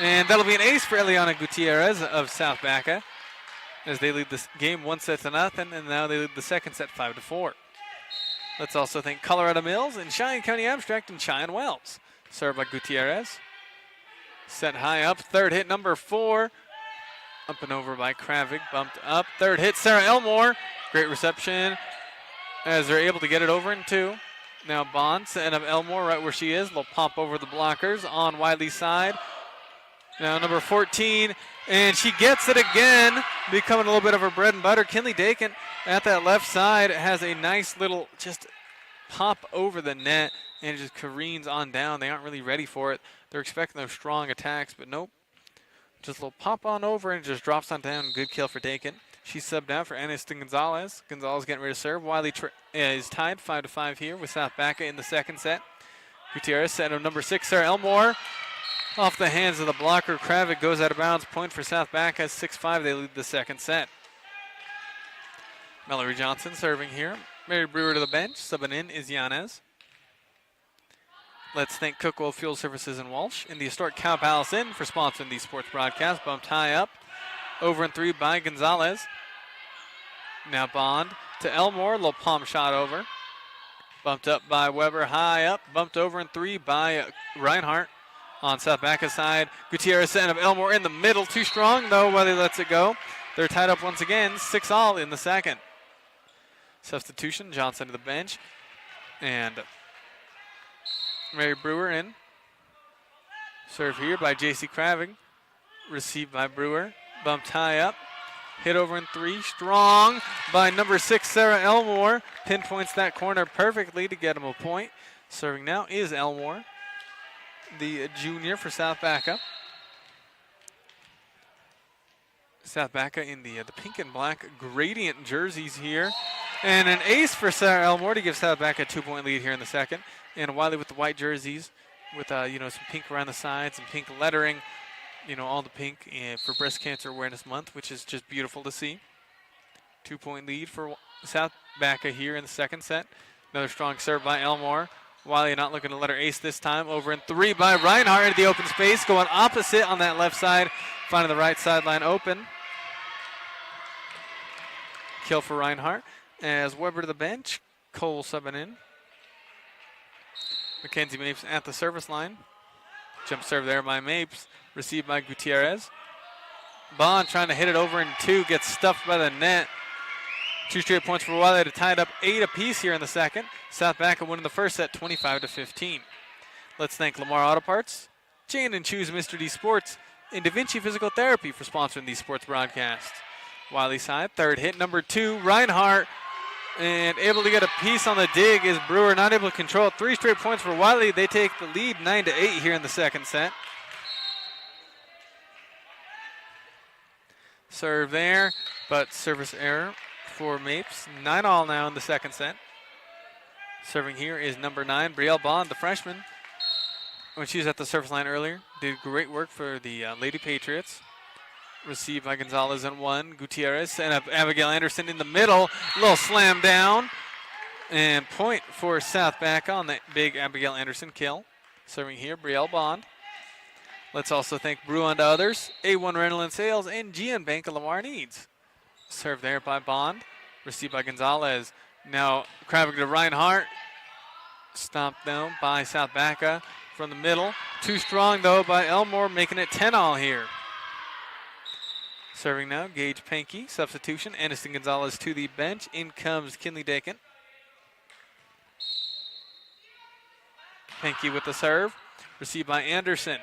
And that'll be an ace for Eliana Gutierrez of South Baca as they lead this game 1-0, and now they lead the second set 5-4. Let's also thank Colorado Mills and Cheyenne County Abstract and Cheyenne Wells. Served by Gutierrez. Set high up, third hit, number 4. Up and over by Kravik, bumped up. Third hit, Sarah Elmore. Great reception as they're able to get it over in 2. Now Bond setting up Elmore right where she is. Little pop over the blockers on Wiley's side. Now number 14, and she gets it again, becoming a little bit of her bread and butter. Kinley Dakin at that left side has a nice little just pop over the net and just careens on down. They aren't really ready for it. They're expecting those strong attacks, but nope. Just a little pop on over and just drops on down. Good kill for Dakin. She's subbed out for Aniston Gonzalez. Gonzalez getting ready to serve. Wiley is tied 5-5 here with South Baca in the second set. Gutierrez set up number 6, Sarah Elmore. Off the hands of the blocker. Kravik goes out of bounds. Point for South Baca. 6-5. They lead the second set. Mallory Johnson serving here. Mary Brewer to the bench. Subbing in is Yanez. Let's thank Cookwell Fuel Services in Walsh and the historic Cow Palace Inn for sponsoring these sports broadcasts. Bumped high up. Over and 3 by Gonzalez. Now Bond to Elmore. Little palm shot over. Bumped up by Weber. High up. Bumped over and 3 by Reinhardt. On South Baca's side, Gutierrez setting up Elmore in the middle. Too strong, though, Wiley lets it go. They're tied up once again, 6-all in the second. Substitution, Johnson to the bench. And Mary Brewer in. Serve here by J.C. Kravik. Received by Brewer. Bumped high up. Hit over in 3. Strong by number 6, Sarah Elmore. Pinpoints that corner perfectly to get him a point. Serving now is Elmore, the junior for South Baca. South Baca in the pink and black gradient jerseys here. And an ace for Sarah Elmore to give South Baca a 2-point lead here in the second. And Wiley with the white jerseys with, some pink around the sides and pink lettering. All the pink for Breast Cancer Awareness Month, which is just beautiful to see. 2-point lead for South Baca here in the second set. Another strong serve by Elmore. Wiley not looking to let her ace this time. Over in 3 by Reinhardt into the open space. Going opposite on that left side. Finding the right sideline open. Kill for Reinhardt. As Weber to the bench. Cole subbing in. Mackenzie Mapes at the service line. Jump serve there by Mapes. Received by Gutierrez. Bond trying to hit it over in 2. Gets stuffed by the net. 2 straight points for Wiley to tie it up 8 apiece here in the second. South Baca winning the first set 25-15. Let's thank Lamar Auto Parts, Jan and Choose Mr. D Sports, and Da Vinci Physical Therapy for sponsoring these sports broadcasts. Wiley side, third hit, number 2, Reinhardt, and able to get a piece on the dig is Brewer, not able to control it. 3 straight points for Wiley. They take the lead 9-8 here in the second set. Serve there, but service error for Mapes. 9-all now in the second set. Serving here is number 9, Brielle Bond, the freshman. When she was at the service line earlier, did great work for the Lady Patriots. Received by Gonzalez and 1. Gutierrez and up Abigail Anderson in the middle. Little slam down. And point for South Baca on that big Abigail Anderson kill. Serving here, Brielle Bond. Let's also thank Brew and others, A1 Rental and Sales, and GN Bank of Lamar Needs. Served there by Bond. Received by Gonzalez. Now Kravik to Reinhardt. Stopped though by South Baca from the middle. Too strong though by Elmore, making it 10-all here. Serving now, Gage Pankey. Substitution, Aniston Gonzalez to the bench. In comes Kinley Dakin. Pankey with the serve. Received by Anderson.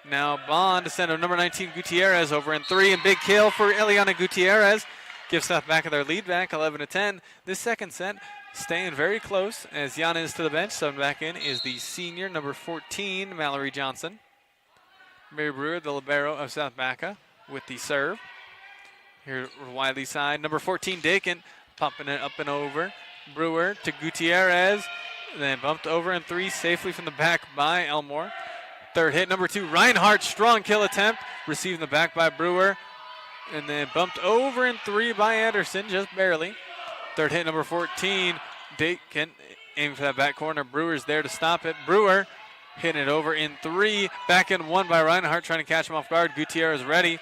Now Bond to send a number 19 Gutierrez over in 3. And big kill for Eliana Gutierrez. Gives South Baca their lead back, 11-10. This second set staying very close as Yanez to the bench. Subbing back in is the senior, number 14, Mallory Johnson. Mary Brewer, the libero of South Baca, with the serve. Here, Wiley side, number 14, Dakin, pumping it up and over. Brewer to Gutierrez, then bumped over in 3, safely from the back by Elmore. Third hit, number 2, Reinhardt, strong kill attempt, receiving the back by Brewer, and then bumped over in 3 by Anderson, just barely. Third hit, number 14, Dakin, aiming for that back corner. Brewer's there to stop it. Brewer hitting it over in 3, back in 1 by Reinhardt, trying to catch him off guard. Gutierrez ready.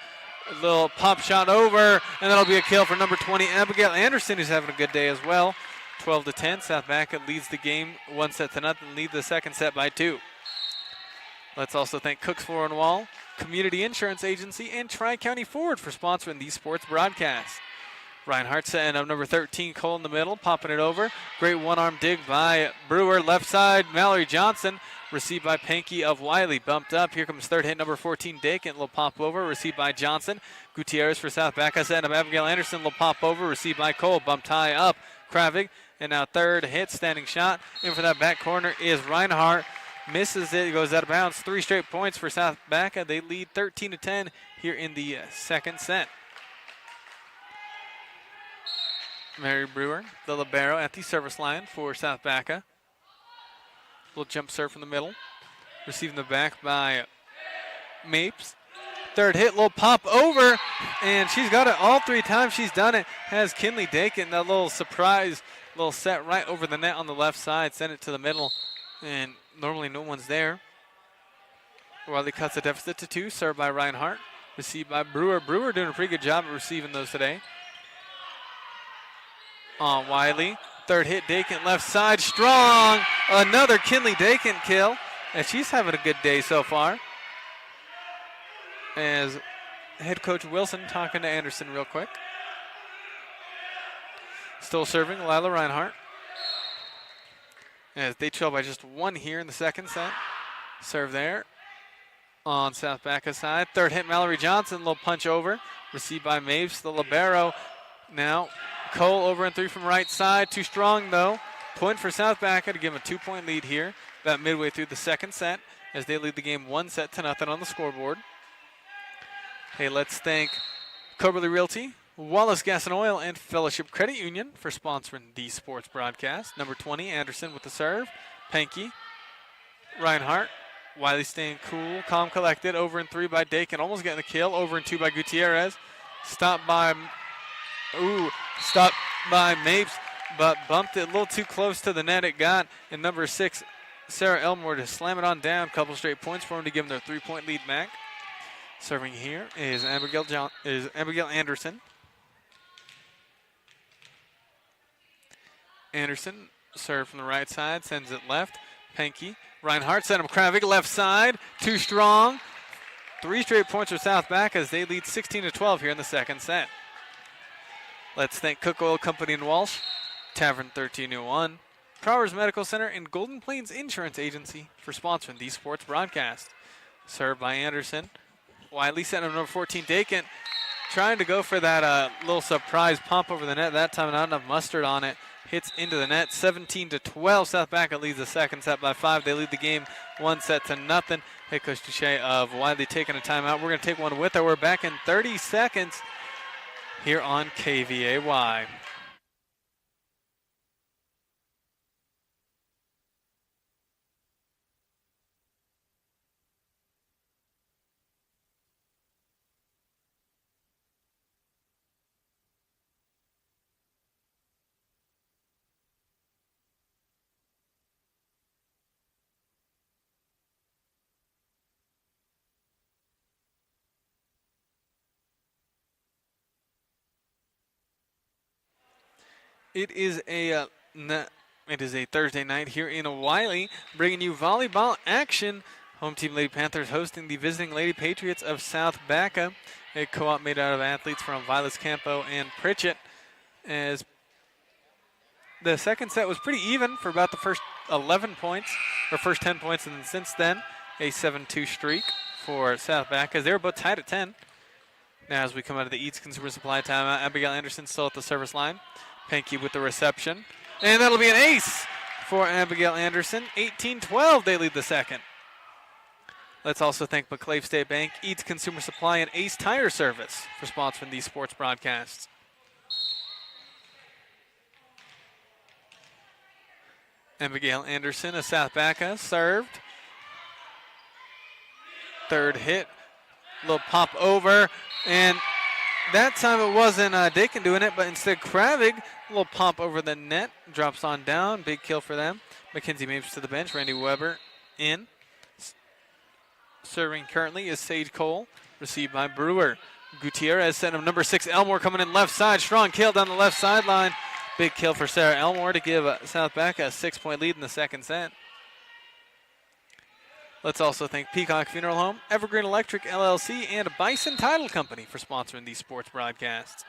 A little pop shot over, and that'll be a kill for number 20, Abigail Anderson, who's having a good day as well. 12-10, South Baca leads the game 1-0, lead the second set by 2. Let's also thank Cooks Floor and Wall, Community Insurance Agency, and Tri-County Ford for sponsoring these sports broadcasts. Reinhardt setting up number 13, Cole in the middle, popping it over. Great one-arm dig by Brewer. Left side, Mallory Johnson. Received by Pankey of Wiley. Bumped up. Here comes third hit, number 14, Dakin. Little pop over. Received by Johnson. Gutierrez for South Baca. Setting up Abigail Anderson. Little pop over. Received by Cole. Bumped high up. Kravig. And now third hit, standing shot. In for that back corner is Reinhardt. Misses it. Goes out of bounds. 3 straight points for South Baca. They lead 13-10 here in the second set. Mary Brewer, the libero, at the service line for South Baca. Little jump serve from the middle. Receiving the back by Mapes. Third hit, little pop over, and she's got it all 3 times she's done it. Has Kinley Dakin, that little surprise, little set right over the net on the left side. Send it to the middle, and normally no one's there. Wiley cuts the deficit to 2. Served by Reinhardt. Received by Brewer. Brewer doing a pretty good job of receiving those today. On Wiley. Third hit, Dakin left side, strong. Another Kinley Dakin kill. And she's having a good day so far. As head coach Wilson talking to Anderson real quick. Still serving Lila Reinhardt. As they trail by just 1 here in the second set. Serve there on South Baca's side. Third hit, Mallory Johnson, little punch over. Received by Mapes, the libero. Now Cole over and 3 from right side. Too strong, though. Point for South Baca to give them a 2-point lead here about midway through the second set as they lead the game 1-0 on the scoreboard. Hey, let's thank Coberly Realty, Wallace Gas and Oil, and Fellowship Credit Union for sponsoring the sports broadcast. Number 20, Anderson with the serve. Pankey, Reinhardt. Wiley staying cool, calm, collected. Over and 3 by Dakin. Almost getting the kill. Over and 2 by Gutierrez. Stopped by Mapes, but bumped it a little too close to the net. It got, and number 6, Sarah Elmore, to slam it on down. Couple straight points for them to give them their 3-point lead back. Serving here is Abigail Anderson. Anderson served from the right side, sends it left. Pankey. Reinhardt sent him Kravig left side. Too strong. 3 straight points for South Baca as they lead 16-12 here in the second set. Let's thank Cook Oil Company in Walsh, Tavern 1301, Prowers Medical Center, and Golden Plains Insurance Agency for sponsoring these sports broadcasts. Served by Anderson. Wiley sent him number 14, Dakin. Trying to go for that little surprise pump over the net. That time not enough mustard on it. Hits into the net. 17-12. South Baca leads the second set by 5. They lead the game 1-0. Head coach Duche of Wiley taking a timeout. We're going to take one with her. We're back in 30 seconds here on KVAY. It is a Thursday night here in Wiley, bringing you volleyball action. Home team Lady Panthers hosting the visiting Lady Patriots of South Baca, a co-op made out of athletes from Vilas Campo and Pritchett. As the second set was pretty even for about the first 11 points, or first 10 points, and since then, a 7-2 streak for South Baca, as they were both tied at 10. Now as we come out of the Eats Consumer Supply timeout, Abigail Anderson still at the service line. Pankey with the reception. And that'll be an ace for Abigail Anderson. 18-12, they lead the second. Let's also thank McClave State Bank, Eats Consumer Supply, and Ace Tire Service for sponsoring these sports broadcasts. Abigail Anderson of South Baca served. Third hit. Little pop over. And that time it wasn't Dakin doing it, but instead Kravig, a little pop over the net, drops on down. Big kill for them. Mackenzie Mapes to the bench. Randy Weber in. Serving currently is Sage Cole. Received by Brewer. Gutierrez sent him number 6, Elmore, coming in left side. Strong kill down the left sideline. Big kill for Sarah Elmore to give South Baca a 6-point lead in the second set. Let's also thank Peacock Funeral Home, Evergreen Electric LLC, and Bison Title Company for sponsoring these sports broadcasts.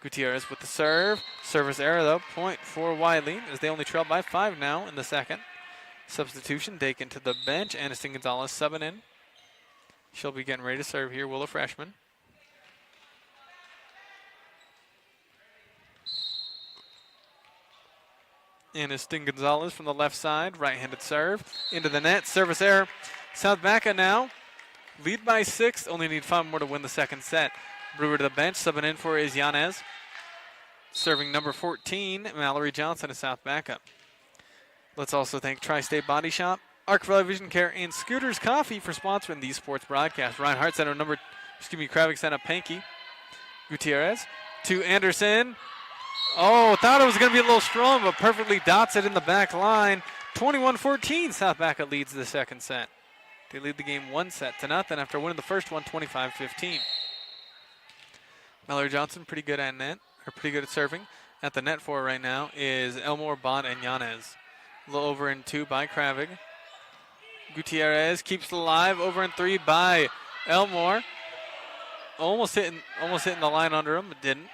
Gutierrez with the serve. Service error, though. Point for Wiley, as they only trail by 5 now in the second. Substitution, Dakin to the bench. Aniston Gonzalez subbing in. She'll be getting ready to serve here, Willow freshman. Aniston Gonzalez from the left side. Right-handed serve. Into the net. Service error. South Baca now. Lead by 6. Only need 5 more to win the second set. Brewer to the bench. Subbing in for is Yanez. Serving number 14, Mallory Johnson of South Baca. Let's also thank Tri-State Body Shop, Arc Valley Vision Care, and Scooters Coffee for sponsoring these sports broadcasts. Ryan Hart center Kravik sent up Panky. Gutierrez to Anderson. Oh, thought it was going to be a little strong, but perfectly dots it in the back line. 21-14, South Baca leads the second set. They lead the game 1-0 after winning the first one, 25-15. Mallory Johnson, pretty good at net, or pretty good at serving. At the net for right now is Elmore, Bond, and Yanez. A little over in 2 by Kravik. Gutierrez keeps it alive. Over in 3 by Elmore. Almost hitting the line under him, but didn't.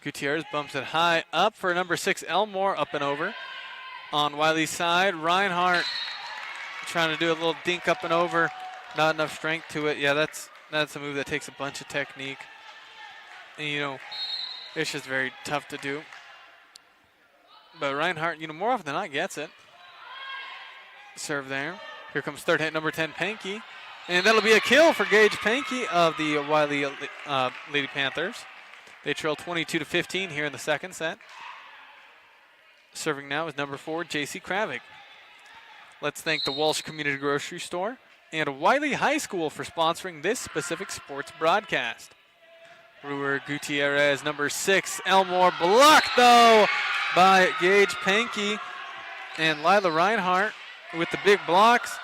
Gutierrez bumps it high up for number 6, Elmore, up and over. On Wiley's side, Reinhardt trying to do a little dink up and over. Not enough strength to it. Yeah, that's a move that takes a bunch of technique. And, it's just very tough to do. But Reinhardt, more often than not, gets it. Serve there. Here comes third hit, number 10, Panky. And that'll be a kill for Gage Panky of the Wiley Lady Panthers. They trail 22-15 here in the second set. Serving now is number 4, J.C. Kravik. Let's thank the Walsh Community Grocery Store and Wiley High School for sponsoring this specific sports broadcast. Brewer, Gutierrez, number 6, Elmore, blocked though by Gage Panky. And Lila Reinhardt with the big blocks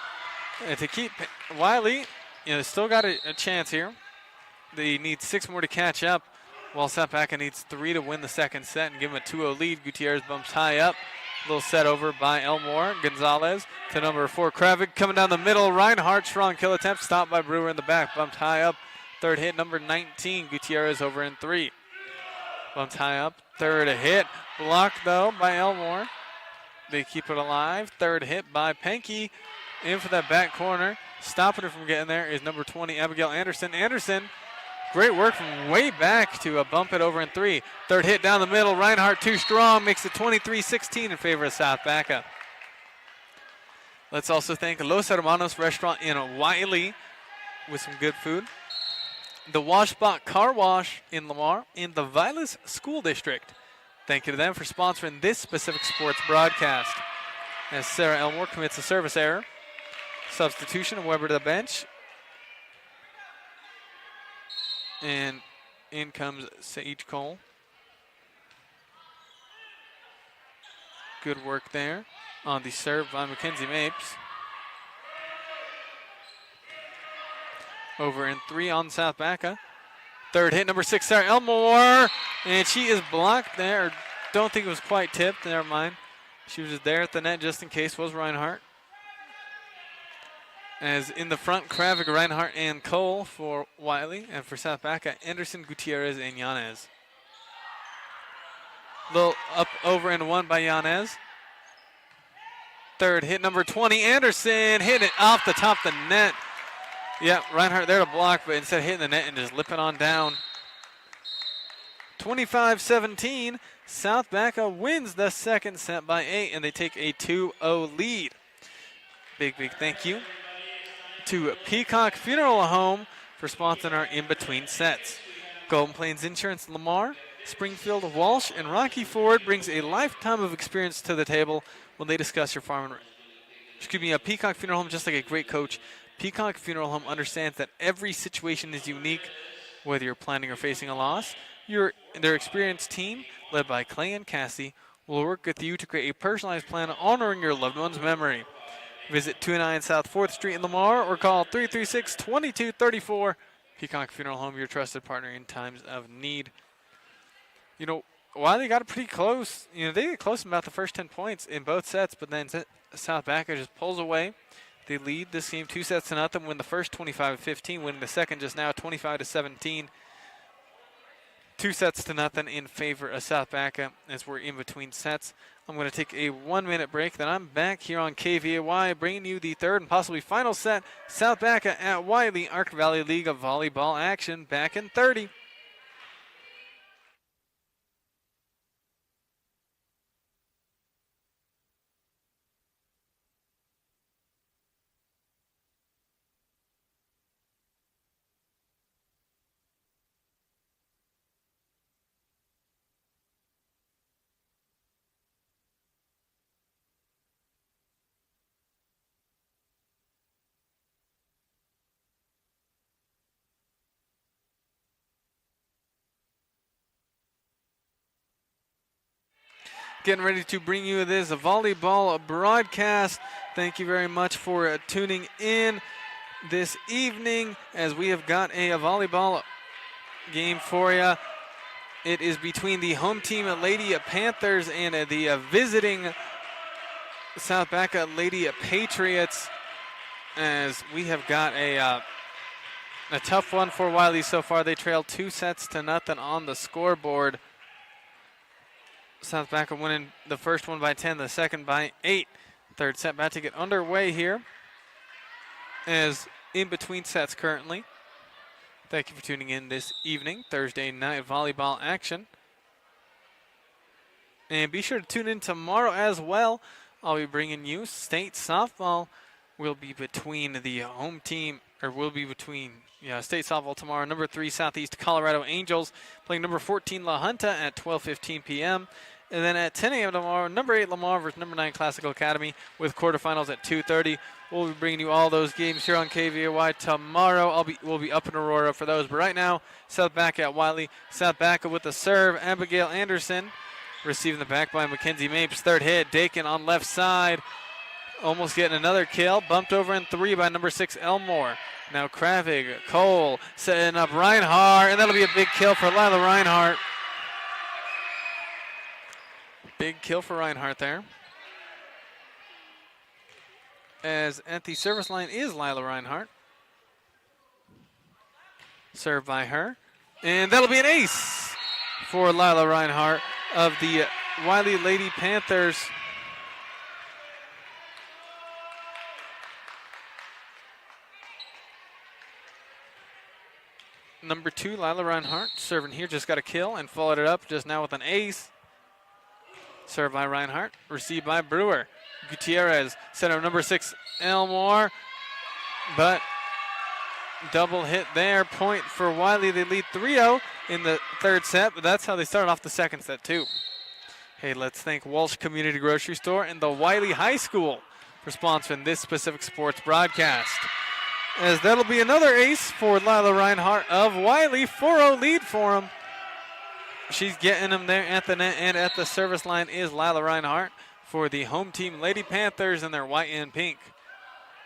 to keep Wiley. Still got a chance here. They need 6 more to catch up, while South Baca needs 3 to win the second set and give them a 2-0 lead. Gutierrez bumps high up. Little set over by Elmore. Gonzalez to number 4, Kravik coming down the middle. Reinhardt, strong kill attempt, stopped by Brewer in the back. Bumped high up. Third hit, number 19, Gutierrez over in 3. Bumped high up. Third hit, blocked though by Elmore. They keep it alive. Third hit by Panky. In for that back corner. Stopping her from getting there is number 20, Abigail Anderson. Anderson, great work from way back to bump it over in 3. Third hit down the middle. Reinhardt too strong. Makes it 23-16 in favor of South Baca. Let's also thank Los Hermanos Restaurant in Wiley with some good food. The Washbot Car Wash in Lamar in the Vilas School District. Thank you to them for sponsoring this specific sports broadcast. As Sarah Elmore commits a service error. Substitution, Weber to the bench. And in comes Sage Cole. Good work there on the serve by Mackenzie Mapes. Over in 3 on South Baca. Third hit, number 6, Sarah Elmore. And she is blocked there. Don't think it was quite tipped. Never mind. She was just there at the net just in case, was Reinhardt. As in the front, Kravik, Reinhardt, and Cole for Wiley. And for South Baca, Anderson, Gutierrez, and Yanez. Little up over and 1 by Yanez. Third hit, number 20, Anderson. Hit it off the top of the net. Yeah, Reinhardt there to block, but instead of hitting the net and just lipping on down. 25-17, South Baca wins the second set by 8, and they take a 2-0 lead. Big thank you to Peacock Funeral Home for sponsoring our in-between sets. Golden Plains Insurance Lamar, Springfield, Walsh, and Rocky Ford brings a lifetime of experience to the table when they discuss your farm. A Peacock Funeral Home, just like a great coach, Peacock Funeral Home understands that every situation is unique, whether you're planning or facing a loss. Their experienced team, led by Clay and Cassie, will work with you to create a personalized plan honoring your loved one's memory. Visit 209 South 4th Street in Lamar or call 336-2234. Peacock Funeral Home, your trusted partner in times of need. Wiley got it pretty close. They get close in about the first 10 points in both sets, but then South Baca just pulls away. They lead this game 2-0, win the first 25-15, winning the second just now 25-17. 2-0 in favor of South Baca as we're in between sets. I'm going to take a 1-minute break. Then I'm back here on KVAY bringing you the third and possibly final set. South Baca at Wiley, Ark Valley League of Volleyball action. Back in 30. Getting ready to bring you this volleyball broadcast. Thank you very much for tuning in this evening as we have got a volleyball game for you. It is between the home team Lady Panthers and the visiting South Baca Lady Patriots, as we have got a tough one for Wiley so far. They trail 2-0 on the scoreboard. South Baca winning the first one by 10, the second by 8. Third set about to get underway here as in between sets currently. Thank you for tuning in this evening, Thursday night volleyball action. And be sure to tune in tomorrow as well. I'll be bringing you state softball. Will be between the home team, or will be between state softball tomorrow. Number 3 Southeast Colorado Angels playing number 14 La Junta at 12:15 p.m. And then at 10 a.m. tomorrow, number 8 Lamar versus number 9 Classical Academy with quarterfinals at 2:30. We'll be bringing you all those games here on KVAY tomorrow. We'll be up in Aurora for those. But right now, South Baca at Wiley. South Baca with the serve. Abigail Anderson receiving the back by Mackenzie Mapes. Third hit, Dakin on left side. Almost getting another kill. Bumped over in 3 by number 6 Elmore. Now Kravig, Cole setting up Reinhardt, and that'll be a big kill for Lila Reinhardt. Big kill for Reinhardt there. As at the service line is Lila Reinhardt. Served by her. And that'll be an ace for Lila Reinhardt of the Wiley Lady Panthers. Number 2, Lila Reinhardt, serving here, just got a kill and followed it up just now with an ace. Served by Reinhardt, received by Brewer. Gutierrez, center number 6, Elmore, but double hit there, point for Wiley. They lead 3-0 in the third set, but that's how they started off the second set too. Hey, let's thank Walsh Community Grocery Store and the Wiley High School for sponsoring this specific sports broadcast. As that'll be another ace for Lila Reinhardt of Wiley. 4-0 lead for him. She's getting him there at the net, and at the service line is Lila Reinhardt for the home team Lady Panthers in their white and pink.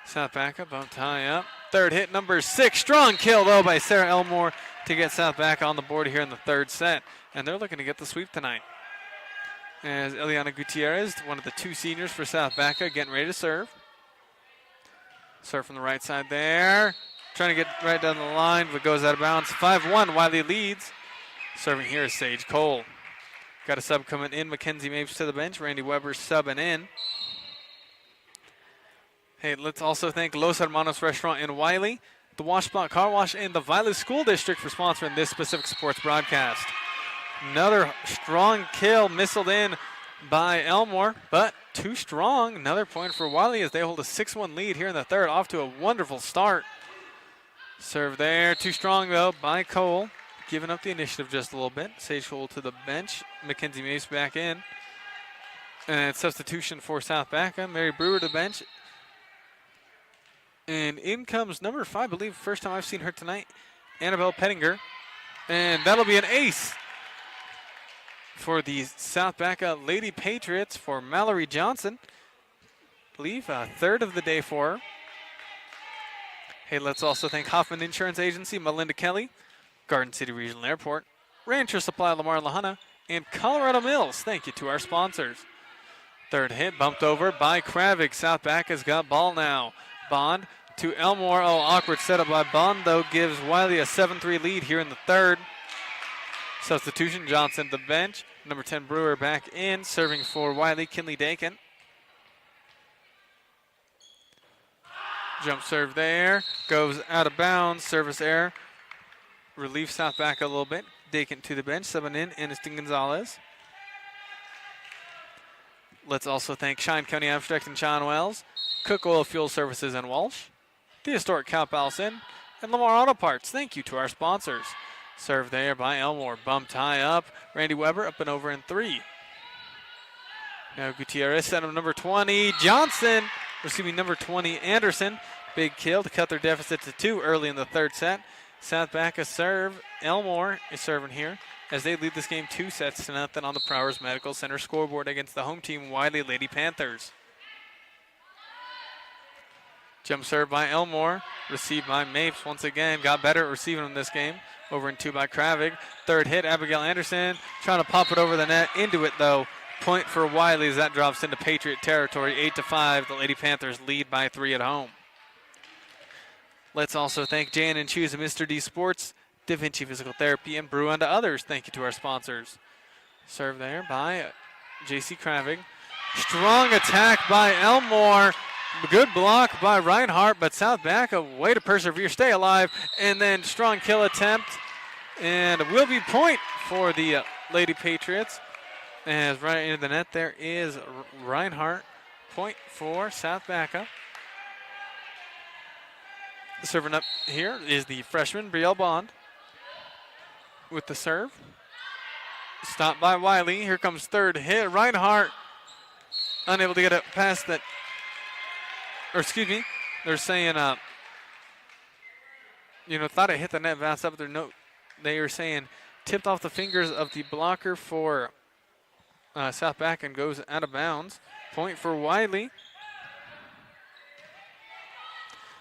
South Baca bumped high up. Third hit, number 6. Strong kill, though, by Sarah Elmore to get South Baca on the board here in the third set. And they're looking to get the sweep tonight. As Eliana Gutierrez, one of the 2 seniors for South Baca, getting ready to serve. Serve from the right side there. Trying to get right down the line, but goes out of bounds. 5-1, Wiley leads. Serving here is Sage Cole. Got a sub coming in. Mackenzie Mapes to the bench. Randy Weber subbing in. Hey, let's also thank Los Hermanos Restaurant in Wiley, the Washbot Car Wash, and the Wiley School District for sponsoring this specific sports broadcast. Another strong kill missiled in by Elmore, but too strong. Another point for Wiley as they hold a 6-1 lead here in the third. Off to a wonderful start. Serve there. Too strong, though, by Cole. Giving up the initiative just a little bit. Sage Cole to the bench. Mackenzie Mace back in. And substitution for South Baca. Mary Brewer to the bench. And in comes number 5, I believe, first time I've seen her tonight, Annabelle Pettinger. And that'll be an ace for the South Baca Lady Patriots for Mallory Johnson. I believe a third of the day for her. Hey, let's also thank Hoffman Insurance Agency, Melinda Kelly, Garden City Regional Airport, Rancher Supply Lamar Lahana, and Colorado Mills. Thank you to our sponsors. Third hit bumped over by Kravik. South Baca's got ball now. Bond to Elmore. Oh, awkward setup by Bond, though, gives Wiley a 7-3 lead here in the third. Substitution, Johnson to the bench. Number 10, Brewer back in, serving for Wiley, Kinley Dakin. Jump serve there, goes out of bounds, service error. Relief South Baca a little bit. Dakin to the bench, subbing in Aniston Gonzalez. Let's also thank Shine County Abstract and Sean Wells, Cook Oil Fuel Services and Walsh, the Historic Cow Palace Inn, and Lamar Auto Parts. Thank you to our sponsors. Serve there by Elmore. Bumped high up. Randy Weber up and over in 3. Now Gutierrez sent him number 20. Johnson, number 20 Anderson. Big kill to cut their deficit to 2 early in the third set. South Baca serve. Elmore is serving here as they lead this game 2-0 on the Prowers Medical Center scoreboard against the home team Wiley Lady Panthers. Jump serve by Elmore. Received by Mapes once again. Got better at receiving him this game. Over in 2 by Kravig. Third hit, Abigail Anderson trying to pop it over the net. Into it, though. Point for Wiley as that drops into Patriot territory. 8-5. The Lady Panthers lead by 3 at home. Let's also thank Jan and Choose of Mr. D Sports, Da Vinci Physical Therapy, and Brew Unto Others. Thank you to our sponsors. Serve there by J.C. Kravig. Strong attack by Elmore. Good block by Reinhardt, but South Baca, way to persevere, stay alive, and then strong kill attempt. And will be point for the Lady Patriots. As right into the net there is Reinhardt. Point for South Baca. Serving up here is the freshman, Brielle Bond, with the serve. Stopped by Wiley. Here comes third hit. Reinhardt unable to get it past that. Or excuse me, they're saying, thought it hit the net, bounced up their note. They were saying tipped off the fingers of the blocker for South Baca and goes out of bounds. Point for Wiley.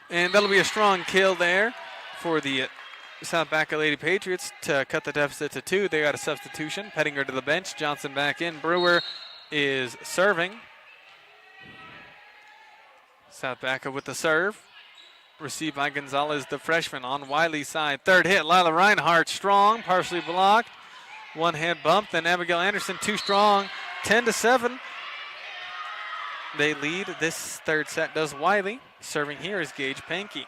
And that'll be a strong kill there for the South Baca Lady Patriots to cut the deficit to 2. They got a substitution. Pettinger to the bench. Johnson back in. Brewer is serving. South Baca with the serve. Received by Gonzalez, the freshman, on Wiley's side. Third hit, Lila Reinhardt, strong, partially blocked. One hand bump, then Abigail Anderson, too strong. 10-7. They lead this third set, does Wiley. Serving here is Gage Pankey.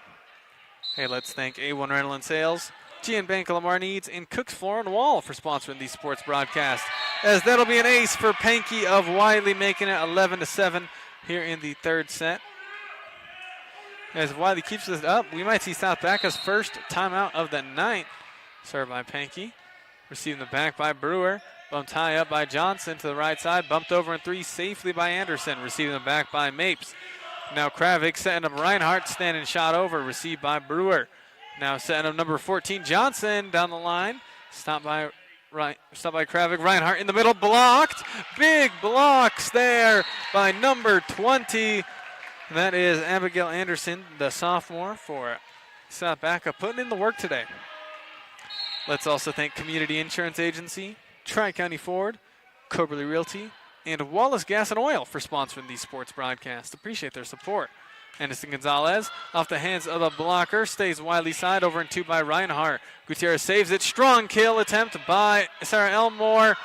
Hey, let's thank A1 Rental and Sales, GN Bank of Lamar Needs, and Cook's Floor and Wall for sponsoring these sports broadcasts. As that'll be an ace for Pankey of Wiley, making it 11-7 here in the third set. As Wiley keeps this up, we might see South Baca's first timeout of the night. Served by Pankey. Receiving the back by Brewer. Bumped high up by Johnson to the right side. Bumped over in 3 safely by Anderson. Receiving the back by Mapes. Now Kravik setting up Reinhardt. Standing shot over. Received by Brewer. Now setting up number 14, Johnson, down the line. Stopped by Kravik. Reinhardt in the middle. Blocked. Big blocks there by number 20. That is Abigail Anderson, the sophomore for South Baca, putting in the work today. Let's also thank Community Insurance Agency, Tri-County Ford, Coberly Realty, and Wallace Gas and Oil for sponsoring these sports broadcasts. Appreciate their support. Anderson Gonzalez off the hands of the blocker, stays Wiley's side, over and 2 by Reinhardt. Gutierrez saves it. Strong kill attempt by Sarah Elmore.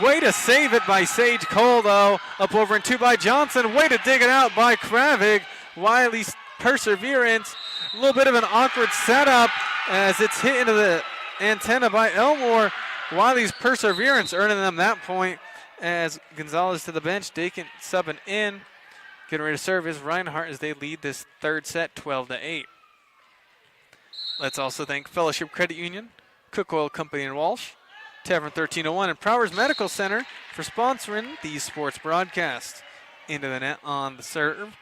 Way to save it by Sage Cole, though. Up over and 2 by Johnson. Way to dig it out by Kravig. Wiley's perseverance. A little bit of an awkward setup as it's hit into the antenna by Elmore. Wiley's perseverance earning them that point as Gonzalez to the bench. Dakin subbing in. Getting ready to serve is Reinhardt as they lead this third set 12-8. Let's also thank Fellowship Credit Union, Cook Oil Company in Walsh, Tavern 1301, and Prowers Medical Center for sponsoring these sports broadcasts. Into the net on the serve.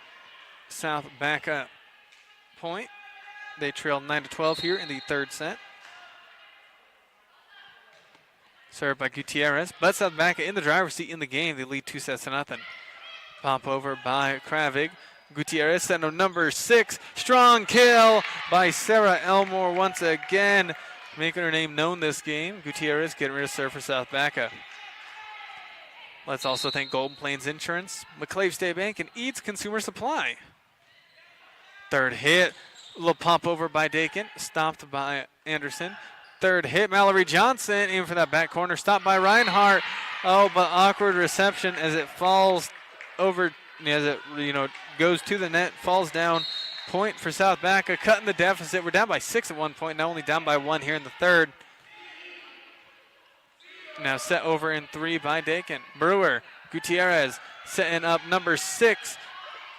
South Baca point. They trail 9-12 here in the third set. Served by Gutierrez, but South Baca in the driver's seat in the game. They lead 2-0. Pop over by Kravig. Gutierrez sent him number 6. Strong kill by Sarah Elmore once again, making her name known this game. Gutierrez getting ready to serve for South Baca. Let's also thank Golden Plains Insurance, McClave State Bank, and Eads Consumer Supply. Third hit, a little pop over by Dakin, stopped by Anderson. Third hit, Mallory Johnson in for that back corner, stopped by Reinhardt. Oh, but awkward reception as it falls over, as it goes to the net, falls down. Point for South Baca, cutting the deficit. We're down by 6 at one point, now only down by 1 here in the third. Now set over in 3 by Dakin. Brewer, Gutierrez setting up number 6.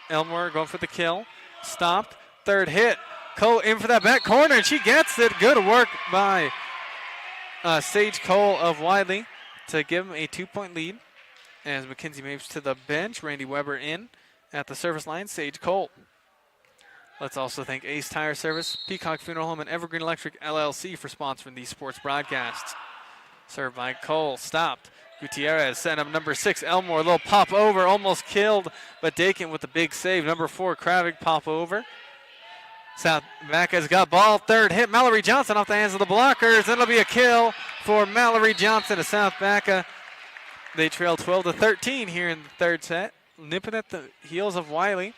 Elmore going for the kill. Stopped. Third hit. Cole in for that back corner, and she gets it. Good work by Sage Cole of Wiley to give him a 2-point lead. As Mackenzie Mapes to the bench, Randy Weber in at the service line, Sage Cole. Let's also thank Ace Tire Service, Peacock Funeral Home, and Evergreen Electric LLC for sponsoring these sports broadcasts. Served by Cole, stopped. Gutierrez setting up number 6, Elmore. A little pop over, almost killed, but Dakin with the big save. Number 4, Kravik, pop over. South Baca's got ball. Third hit, Mallory Johnson off the hands of the blockers. It'll be a kill for Mallory Johnson to South Baca. They trail 12-13 here in the third set. Nipping at the heels of Wiley.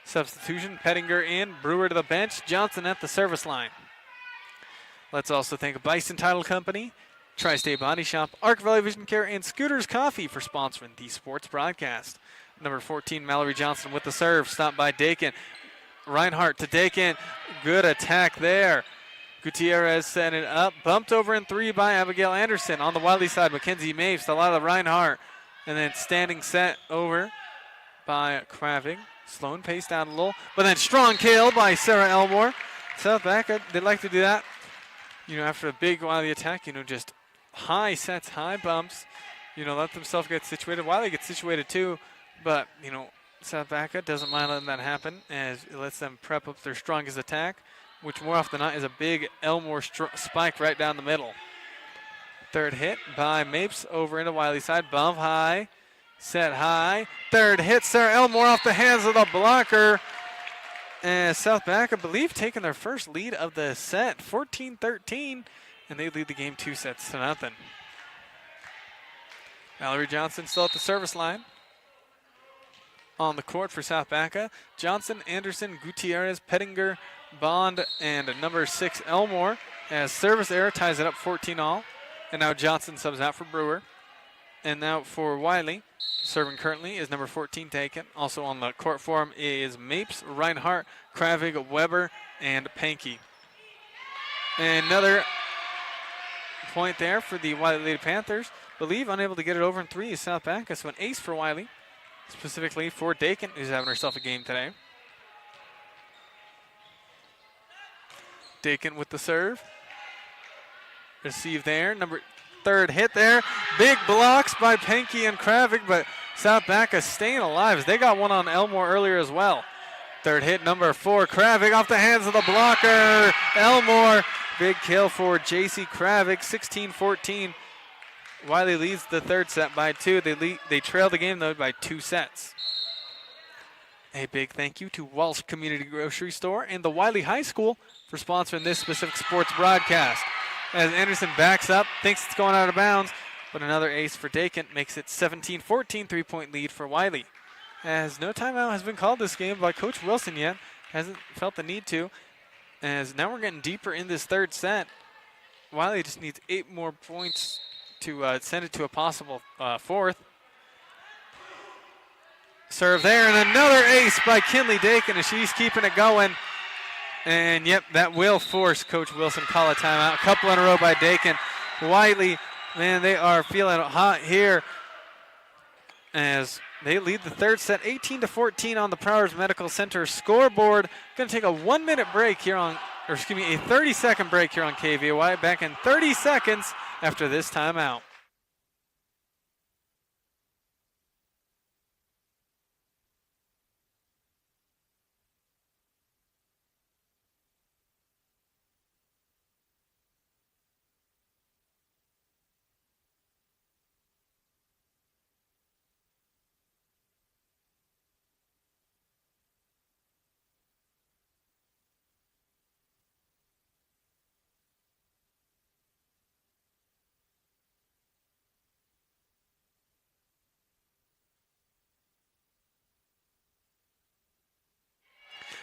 Substitution, Pettinger in, Brewer to the bench, Johnson at the service line. Let's also thank Bison Title Company, Tri-State Body Shop, Arc Valley Vision Care, and Scooters Coffee for sponsoring the sports broadcast. Number 14, Mallory Johnson with the serve, stopped by Dakin. Reinhardt to Dakin, good attack there. Gutierrez setting it up, bumped over in 3 by Abigail Anderson. On the Wiley side, Mackenzie Mapes, a lot of Reinhardt, and then standing set over by Kravik. Slowing pace down a little, but then strong kill by Sarah Elmore. South Baca, they like to do that. After a big Wiley attack, just high sets, high bumps, let themselves get situated. Wiley gets situated too, but, South Baca doesn't mind letting that happen as it lets them prep up their strongest attack, which more often than not is a big Elmore spike right down the middle. Third hit by Mapes over into Wiley side, bump high. Set high. Third hit, Sarah Elmore off the hands of the blocker. And South Baca, I believe, taking their first lead of the set, 14-13. And they lead the game 2-0. Mallory Johnson still at the service line. On the court for South Baca, Johnson, Anderson, Gutierrez, Pettinger, Bond, and number 6, Elmore. As service error ties it up 14-all. And now Johnson subs out for Brewer. And now for Wiley. Serving currently is number 14, Dakin. Also on the court for him is Mapes, Reinhardt, Kravik, Weber, and Pankey. And another point there for the Wiley Lady Panthers. Believe unable to get it over in 3 is South Baca, so an ace for Wiley, specifically for Dakin, who's having herself a game today. Dakin with the serve. Receive there. Third hit there. Big blocks by Pankey and Kravik, but South Baca staying alive as they got one on Elmore earlier as well. Third hit, number 4, Kravik off the hands of the blocker. Elmore, big kill for J.C. Kravik, 16-14. Wiley leads the third set by 2. They trail the game, though, by 2 sets. A big thank you to Walsh Community Grocery Store and the Wiley High School for sponsoring this specific sports broadcast. As Anderson backs up, thinks it's going out of bounds, but another ace for Dakin makes it 17-14, 3-point lead for Wiley. As no timeout has been called this game by Coach Wilson yet, hasn't felt the need to, as now we're getting deeper in this third set. Wiley just needs 8 more points to send it to a possible fourth. Serve there, and another ace by Kinley Dakin, and she's keeping it going. And, yep, that will force Coach Wilson call a timeout. A couple in a row by Dakin. Wiley, man, they are feeling hot here as they lead the third set 18-14 on the Prowers Medical Center scoreboard. Going to take a 1-minute break here on, a 30-second break here on KVOY. Back in 30 seconds after this timeout.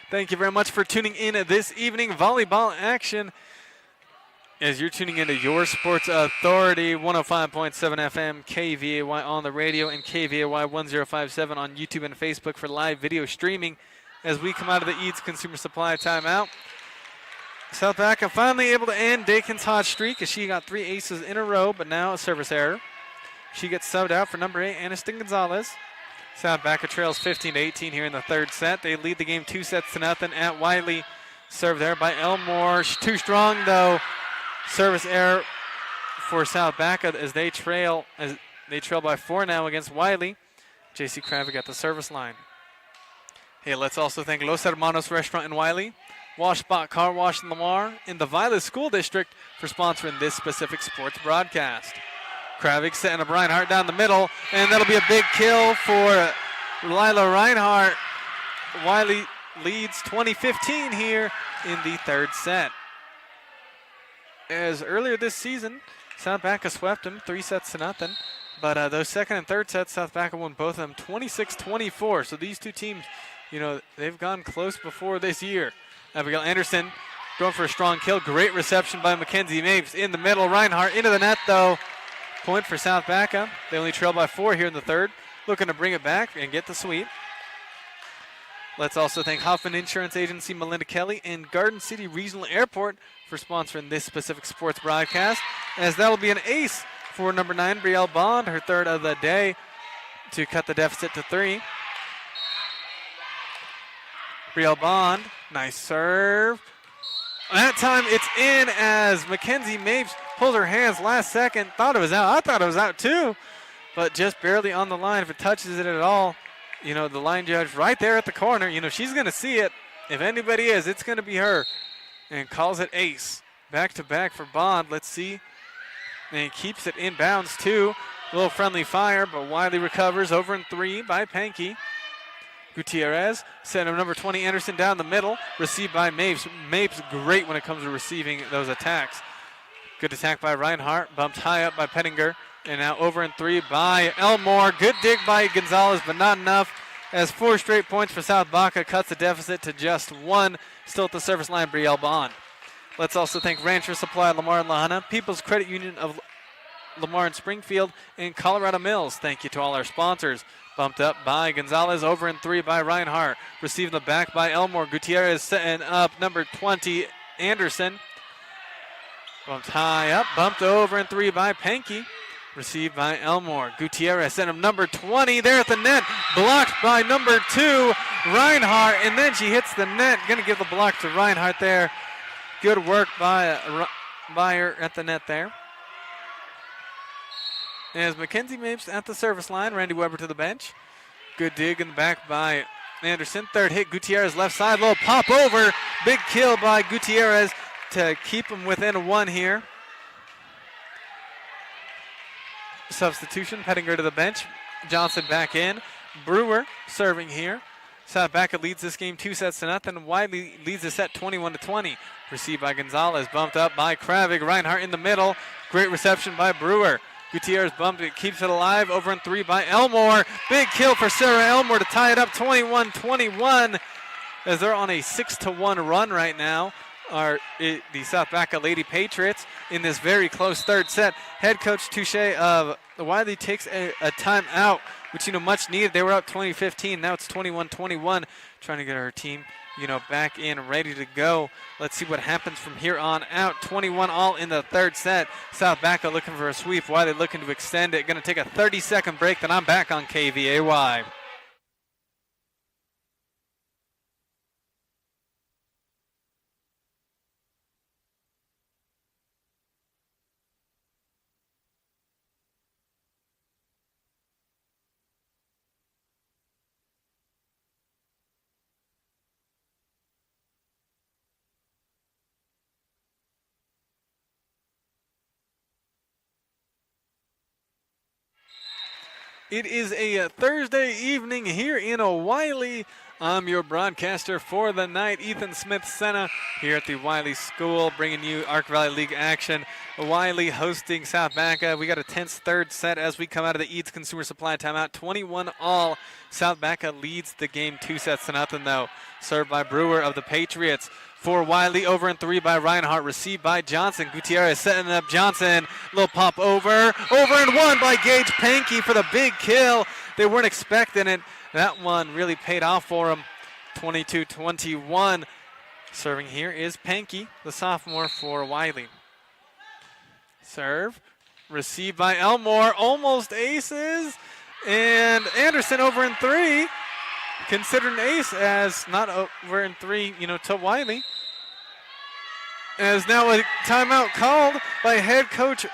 Thank you very much for tuning in this evening. Volleyball action as you're tuning into your Sports Authority, 105.7 FM, KVAY on the radio, and KVAY 1057 on YouTube and Facebook for live video streaming as we come out of the Eads Consumer Supply timeout. South Baca finally able to end Dakin's hot streak as she got 3 aces in a row, but now a service error. She gets subbed out for number 8, Aniston Gonzalez. South Baca trails 15-18 here in the third set. They lead the game 2-0 at Wiley. Served there by Elmore. She's too strong though. Service error for South Baca as they trail by 4 now against Wiley. J.C. Kravick at the service line. Hey, let's also thank Los Hermanos Restaurant in Wiley, Wash Spot Car Wash in Lamar, in the Violet School District for sponsoring this specific sports broadcast. Kravick setting up Reinhardt down the middle, and that'll be a big kill for Lila Reinhardt. Wiley leads 20-15 here in the third set. As earlier this season, South Baca swept them 3-0, but those second and third sets, South Baca won both of them 26-24. So these two teams, they've gone close before this year. Abigail Anderson going for a strong kill. Great reception by Mackenzie Mapes in the middle. Reinhardt into the net, though. Point for South Baca. They only trail by 4 here in the third. Looking to bring it back and get the sweep. Let's also thank Hoffman Insurance Agency, Melinda Kelly, and Garden City Regional Airport for sponsoring this specific sports broadcast, as that'll be an ace for number 9, Brielle Bond, her third of the day, to cut the deficit to 3. Brielle Bond, nice serve. That time it's in as Mackenzie Mapes pulls her hands last second. Thought it was out. I thought it was out too, but just barely on the line. If it touches it at all, the line judge right there at the corner, she's going to see it. If anybody is, it's going to be her. And calls it ace. Back to back for Bond. Let's see. And he keeps it in bounds too. A little friendly fire, but Wiley recovers over in 3 by Pankey. Gutierrez, sent him number 20, Anderson down the middle. Received by Mapes. Mapes great when it comes to receiving those attacks. Good attack by Reinhardt. Bumped high up by Pettinger. And now over in 3 by Elmore. Good dig by Gonzalez, but not enough. As 4 straight points for South Baca cuts the deficit to just 1. Still at the service line, Brielle Bond. Let's also thank Rancher Supply, Lamar and Lahana, People's Credit Union of Lamar and Springfield, and Colorado Mills. Thank you to all our sponsors. Bumped up by Gonzalez, over in 3 by Reinhardt. Receiving the back by Elmore. Gutierrez setting up number 20, Anderson. Bumped high up, bumped over in 3 by Pankey. Received by Elmore. Gutierrez sent him number 20 there at the net. Blocked by number 2, Reinhardt, and then she hits the net. Going to give the block to Reinhardt there. Good work by her at the net there. As Mackenzie Mapes at the service line, Randy Weber to the bench. Good dig in the back by Anderson. Third hit, Gutierrez left side. Little pop over. Big kill by Gutierrez to keep him within 1 here. Substitution, Pettinger to the bench. Johnson back in. Brewer serving here. South Baca leads this game 2-0. Wiley leads the set 21-20. Received by Gonzalez. Bumped up by Kravick. Reinhardt in the middle. Great reception by Brewer. Gutierrez bumped it, keeps it alive. Over in 3 by Elmore. Big kill for Sarah Elmore to tie it up 21-21 as they're on a 6-1 run right now. The South Baca Lady Patriots in this very close third set. Head coach Touche of Wiley takes a timeout, which much needed. They were up 20-15. Now it's 21-21, trying to get our team back in, ready to go. Let's see what happens from here on out. 21 all in the third set. South Baca looking for a sweep. Wiley looking to extend it. Going to take a 30-second break. Then I'm back on KVAY. It is a Thursday evening here in Wiley. I'm your broadcaster for the night, Ethan Smith-Senna, here at the Wiley School, bringing you Ark Valley League action. Wiley hosting South Baca. We got a tense third set as we come out of the Eads Consumer Supply timeout. 21-all. South Baca leads the game 2-0 though. Served by Brewer of the Patriots. For Wiley, over and 3 by Reinhardt, received by Johnson. Gutierrez setting up Johnson. Little pop over and 1 by Gage Pankey for the big kill. They weren't expecting it. That one really paid off for him. 22-21. Serving here is Pankey, the sophomore for Wiley. Serve, received by Elmore, almost aces. And Anderson over in 3. Considered an ace as not over in 3, to Wiley. As now a timeout called by head coach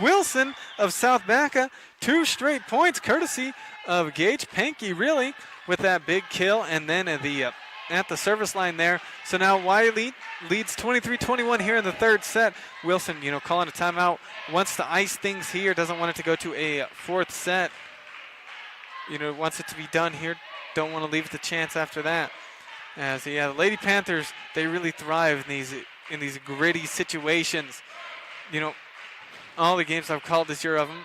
Wilson of South Baca. 2 straight points courtesy of Gage Pankey, really, with that big kill. And then at the service line there. So now Wiley leads 23-21 here in the third set. Wilson, calling a timeout. Wants to ice things here. Doesn't want it to go to a fourth set. Wants it to be done here. Don't want to leave it to chance after that. As the Lady Panthers, they really thrive in these gritty situations. All the games I've called this year of them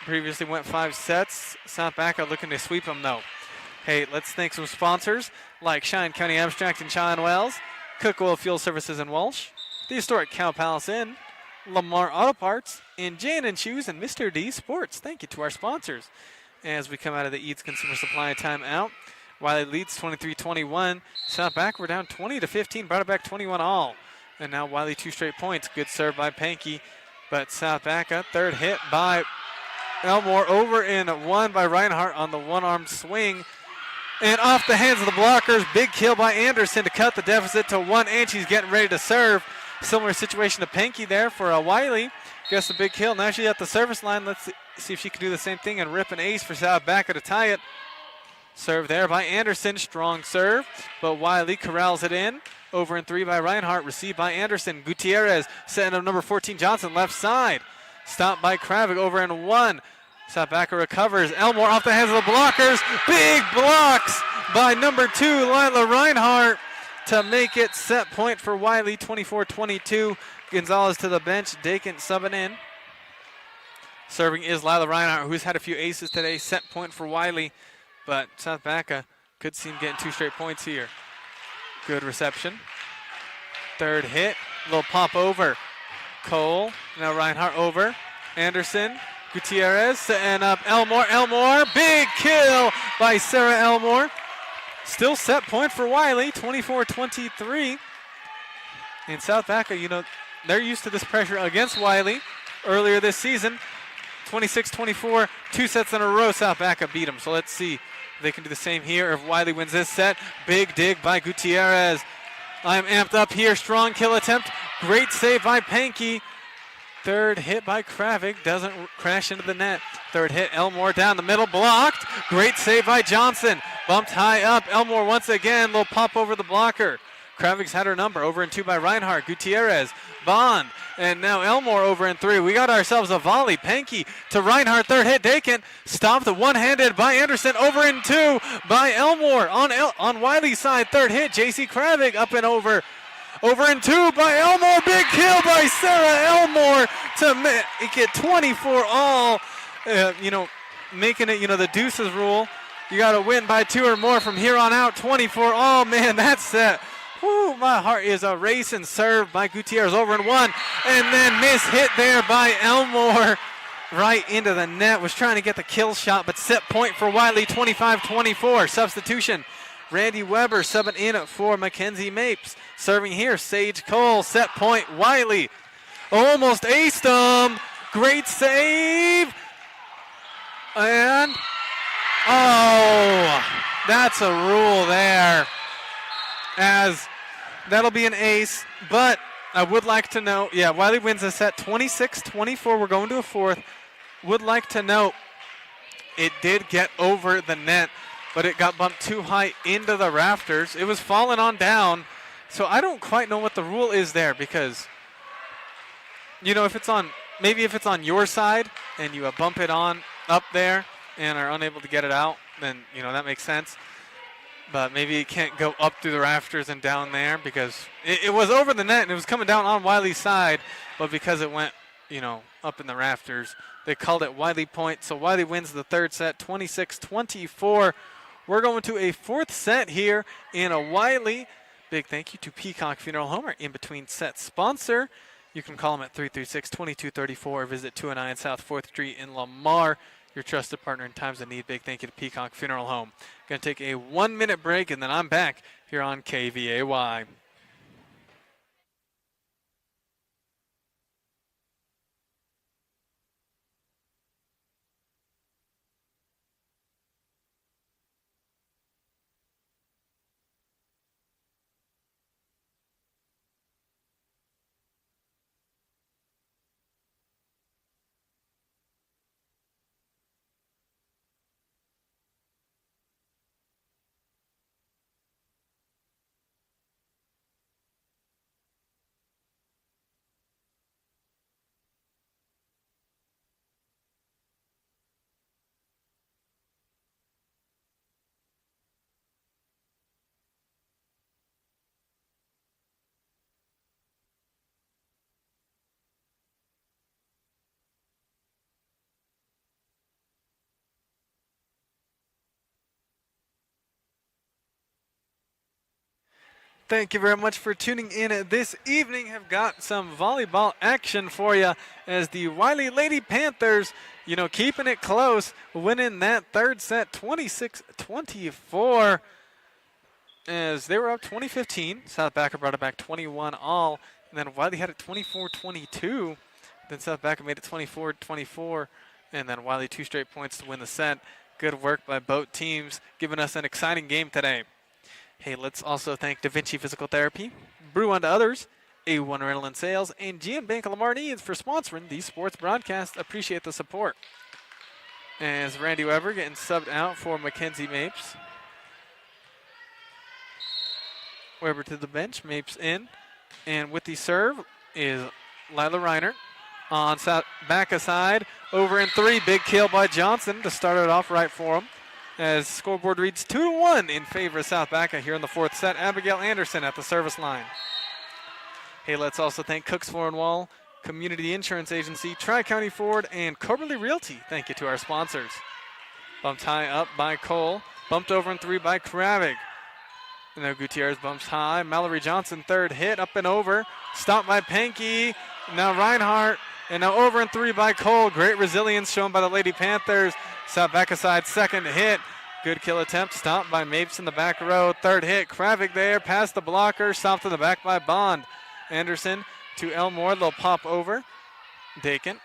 previously went 5 sets. South Baca looking to sweep them though. Hey, let's thank some sponsors like Cheyenne County Abstract and Cheyenne Wells, Cook Oil Fuel Services in Walsh, the historic Cow Palace Inn, Lamar Auto Parts, and Jan & Shoes and Mr. D Sports. Thank you to our sponsors. As we come out of the Eads Consumer Supply timeout, Wiley leads 23-21. South Baca, we're down 20-15, brought it back 21-all. And now Wiley 2 straight points. Good serve by Pankey. But South Baca, third hit by Elmore, over in 1 by Reinhardt on the one-armed swing. And off the hands of the blockers, big kill by Anderson to cut the deficit to 1, and she's getting ready to serve. Similar situation to Pankey there for Wiley. Gets a big kill. Now she's at the service line. Let's see if she can do the same thing and rip an ace for South Baca to tie it. Serve there by Anderson. Strong serve, but Wiley corrals it in. Over and 3 by Reinhardt. Received by Anderson. Gutierrez setting up number 14 Johnson left side. Stopped by Kravik. Over and 1. South Baca recovers. Elmore off the hands of the blockers. Big blocks by number 2 Lila Reinhardt to make it set point for Wiley. 24-22. Gonzalez to the bench. Dakin subbing in. Serving is Lila Reinhardt, who's had a few aces today. Set point for Wiley, but South Baca could see him getting 2 straight points here. Good reception. Third hit. Little pop over. Cole. Now Reinhardt over. Anderson. Gutierrez setting up Elmore. Elmore. Big kill by Sarah Elmore. Still set point for Wiley. 24-23. And South Baca, they're used to this pressure against Wiley earlier this season. 26-24, 2 sets in a row. South Baca beat them. So let's see if they can do the same here. If Wiley wins this set, big dig by Gutierrez. I'm amped up here. Strong kill attempt. Great save by Pankey. Third hit by Kravik. Doesn't crash into the net. Third hit, Elmore down the middle. Blocked. Great save by Johnson. Bumped high up. Elmore once again. Little pop over the blocker. Kravik's had her number. Over and 2 by Reinhardt. Gutierrez. Bond. And now Elmore over in 3. We got ourselves a volley. Pankey to Reinhardt. Third hit. Dakin stopped one-handed by Anderson. Over in 2 by Elmore. On Wiley's side. Third hit. J.C. Kravik up and over. Over in 2 by Elmore. Big kill by Sarah Elmore to make it 24-all. Making it, the deuces rule. You got to win by 2 or more from here on out. 24-all. Man, that's set. Woo, my heart is a racing. Serve by Gutierrez over in 1. And then miss hit there by Elmore. Right into the net. Was trying to get the kill shot, but set point for Wiley. 25-24. Substitution. Randy Weber subbing in for Mackenzie Mapes. Serving here, Sage Cole. Set point, Wiley. Almost aced him. Great save. And, that's a rule there. As that'll be an ace, but I would like to know, Wiley wins the set 26-24. We're going to a fourth. Would like to note it did get over the net, but it got bumped too high into the rafters. It was falling on down, so I don't quite know what the rule is there because, if it's on, maybe if it's on your side and you bump it on up there, and are unable to get it out, then, that makes sense. But maybe it can't go up through the rafters and down there because it was over the net and it was coming down on Wiley's side, but because it went, up in the rafters, they called it Wiley point. So Wiley wins the third set, 26-24. We're going to a fourth set here in a Wiley. Big thank you to Peacock Funeral Home, our in-between set sponsor. You can call them at 336-2234 or visit 209 South 4th Street in Lamar. Your trusted partner in times of need. Big thank you to Peacock Funeral Home. Going to take a 1-minute break, and then I'm back here on KVAY. Thank you very much for tuning in this evening. Have got some volleyball action for you as the Wiley Lady Panthers, keeping it close, winning that third set 26-24 as they were up 20-15. South Baca brought it back 21 all, and then Wiley had it 24-22. Then South Baca made it 24-24, and then Wiley 2 straight points to win the set. Good work by both teams, giving us an exciting game today. Hey, let's also thank Da Vinci Physical Therapy, Brew Unto Others, A1 Rental and Sales, and GM Bank of Lamar Needs for sponsoring these sports broadcasts. Appreciate the support. As Randy Weber getting subbed out for Mackenzie Mapes. Weber to the bench, Mapes in. And with the serve is Lila Reiner on South Baca side. Over in 3, big kill by Johnson to start it off right for him. As scoreboard reads 2-1 in favor of South Baca here in the fourth set. Abigail Anderson at the service line. Hey, let's also thank Cooks Floor and Wall, Community Insurance Agency, Tri-County Ford, and Coberly Realty. Thank you to our sponsors. Bumped high up by Cole. Bumped over in 3 by Kravig. And now Gutierrez bumps high. Mallory Johnson, third hit, up and over. Stopped by Pankey. Now Reinhardt. And now over in 3 by Cole. Great resilience shown by the Lady Panthers. South Baca side, second hit. Good kill attempt. Stopped by Mapes in the back row. Third hit. Kravik there. Past the blocker. Stopped to the back by Bond. Anderson to Elmore. They'll pop over. Dakin.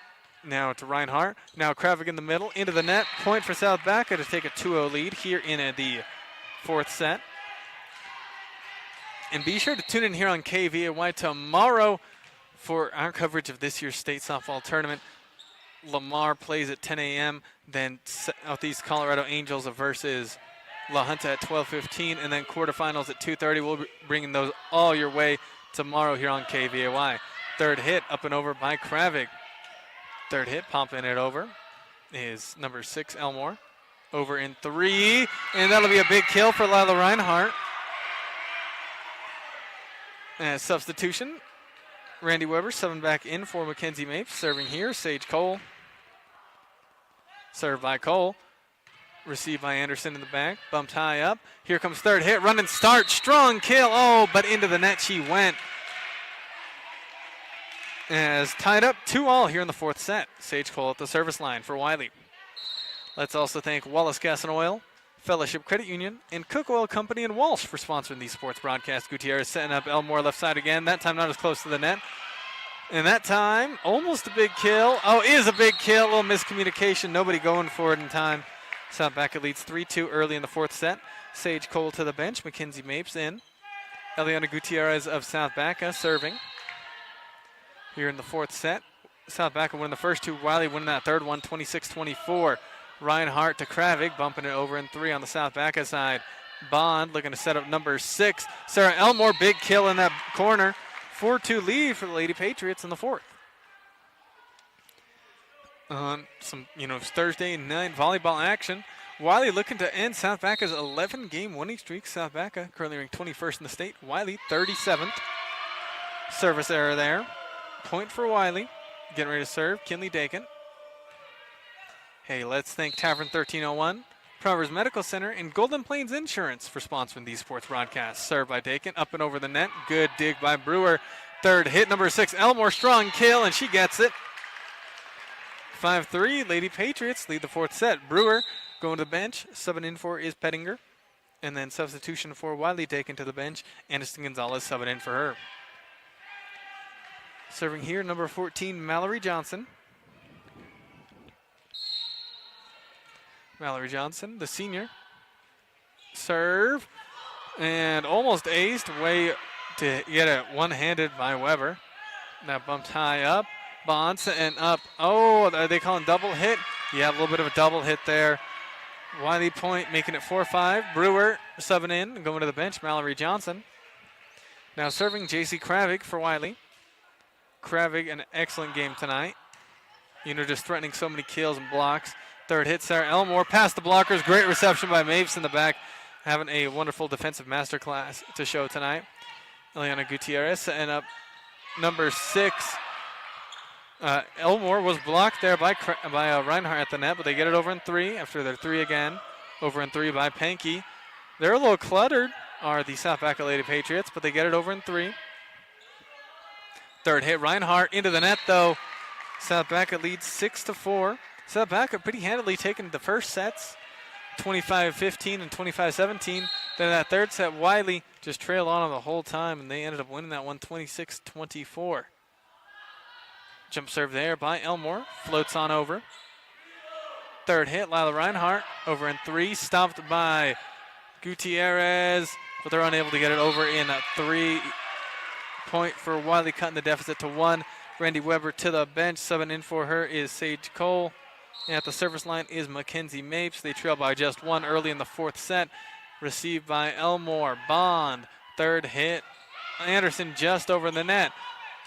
Now to Reinhardt. Now Kravik in the middle. Into the net. Point for South Baca to take a 2-0 lead here in the fourth set. And be sure to tune in here on KVAY tomorrow for our coverage of this year's state softball tournament. Lamar plays at 10 a.m., then Southeast Colorado Angels versus La Junta at 12:15, and then quarterfinals at 2:30. We'll be bringing those all your way tomorrow here on KVAY. Third hit up and over by Kravik. Third hit, popping it over, is number 6, Elmore. Over in 3, and that'll be a big kill for Lila Reinhardt. And substitution, Randy Weber subbing back in for Mackenzie Mapes. Serving here, Sage Cole. Served by Cole. Received by Anderson in the back. Bumped high up. Here comes third hit. Run and start. Strong kill. Oh, but into the net she went. As tied up 2-2 here in the fourth set. Sage Cole at the service line for Wiley. Let's also thank Wallace Gas and Oil, Fellowship Credit Union, and Cook Oil Company in Walsh for sponsoring these sports broadcasts. Gutierrez setting up Elmore left side again. That time not as close to the net. And that time, almost a big kill. Oh, is a big kill. A little miscommunication. Nobody going for it in time. South Baca leads 3-2 early in the fourth set. Sage Cole to the bench. Mackenzie Mapes in. Eliana Gutierrez of South Baca serving. Here in the fourth set. South Baca winning the first 2. Wiley winning that third one, 26-24. Reinhardt to Kravik, bumping it over in 3 on the South Baca side. Bond looking to set up number 6. Sarah Elmore, big kill in that corner. 4-2 lead for the Lady Patriots in the fourth. on some, Thursday night volleyball action. Wiley looking to end South Baca's 11-game winning streak. South Baca currently ranked 21st in the state. Wiley 37th. Service error there. Point for Wiley. Getting ready to serve. Kinley Dakin. Hey, let's thank Tavern 1301, Proverbs Medical Center, and Golden Plains Insurance for sponsoring these sports broadcasts. Served by Dakin. Up and over the net. Good dig by Brewer. Third hit, number 6, Elmore. Strong kill, and she gets it. 5-3, Lady Patriots lead the fourth set. Brewer going to the bench. Subbing in for is Pettinger. And then substitution for Wiley taken to the bench. Anderson Gonzalez subbing in for her. Serving here, number 14, Mallory Johnson. Mallory Johnson, the senior. Serve. And almost aced. Way to get it one-handed by Weber. That bumped high up. Bonds and up. Oh, are they calling double hit? Yeah, a little bit of a double hit there. Wiley point making it 4-5. Brewer subbing in and going to the bench. Mallory Johnson. Now serving J.C. Kravik for Wiley. Kravik, an excellent game tonight. Just threatening so many kills and blocks. Third hit, Sarah Elmore past the blockers. Great reception by Mapes in the back. Having a wonderful defensive masterclass to show tonight. Eliana Gutierrez and up number 6. Elmore was blocked there by Reinhardt at the net, but they get it over in 3 after their 3 again. Over in 3 by Pankey. They're a little cluttered, are the South Baca Lady Patriots, but they get it over in 3. Third hit, Reinhardt into the net, though. South Baca leads 6-4. South Baca pretty handily taking the first sets, 25-15 and 25-17. Then that third set, Wiley just trailed on them the whole time, and they ended up winning that one 26-24. Jump serve there by Elmore. Floats on over. Third hit, Lila Reinhardt over in 3. Stopped by Gutierrez, but they're unable to get it over in a 3. Point for Wiley, cutting the deficit to 1. Randy Weber to the bench. Subbing in for her is Sage Cole. And at the service line is Mackenzie Mapes. They trail by just 1 early in the fourth set. Received by Elmore. Bond. Third hit. Anderson just over the net.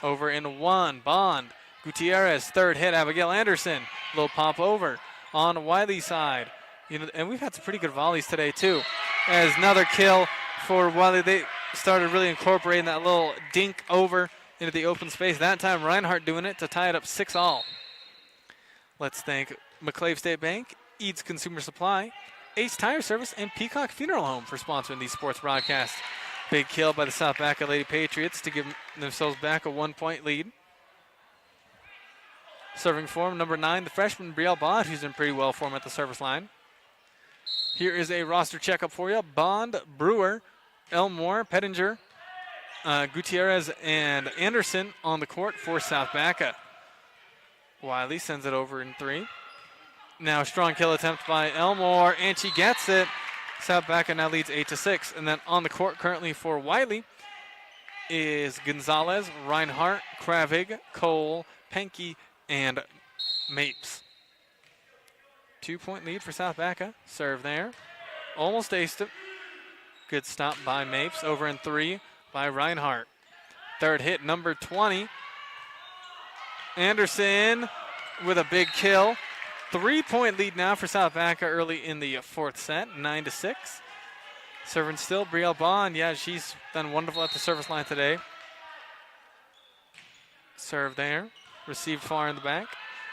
Over in 1. Bond. Gutierrez. Third hit. Abigail Anderson. Little pop over on Wiley's side. And we've had some pretty good volleys today too. As another kill for Wiley. They started really incorporating that little dink over into the open space. That time Reinhardt doing it to tie it up 6-all. Let's thank McClave State Bank, Eads Consumer Supply, Ace Tire Service, and Peacock Funeral Home for sponsoring these sports broadcasts. Big kill by the South Baca Lady Patriots to give themselves back a 1-point lead. Serving form, number 9, the freshman Brielle Bond, who's in pretty well form at the service line. Here is a roster checkup for you. Bond, Brewer, Elmore, Pettinger, Gutierrez, and Anderson on the court for South Baca. Wiley sends it over in 3. Now strong kill attempt by Elmore, and she gets it. South Baca now leads 8-6. And then on the court currently for Wiley is Gonzalez, Reinhardt, Kravig, Cole, Pankey, and Mapes. 2-point lead for South Baca. Serve there. Almost aced it. Good stop by Mapes. Over in 3 by Reinhardt. Third hit, number 20. Anderson with a big kill. 3-point lead now for South Baca early in the fourth set, 9-6. Serving still, Brielle Bond. Yeah, she's done wonderful at the service line today. Serve there. Received far in the back.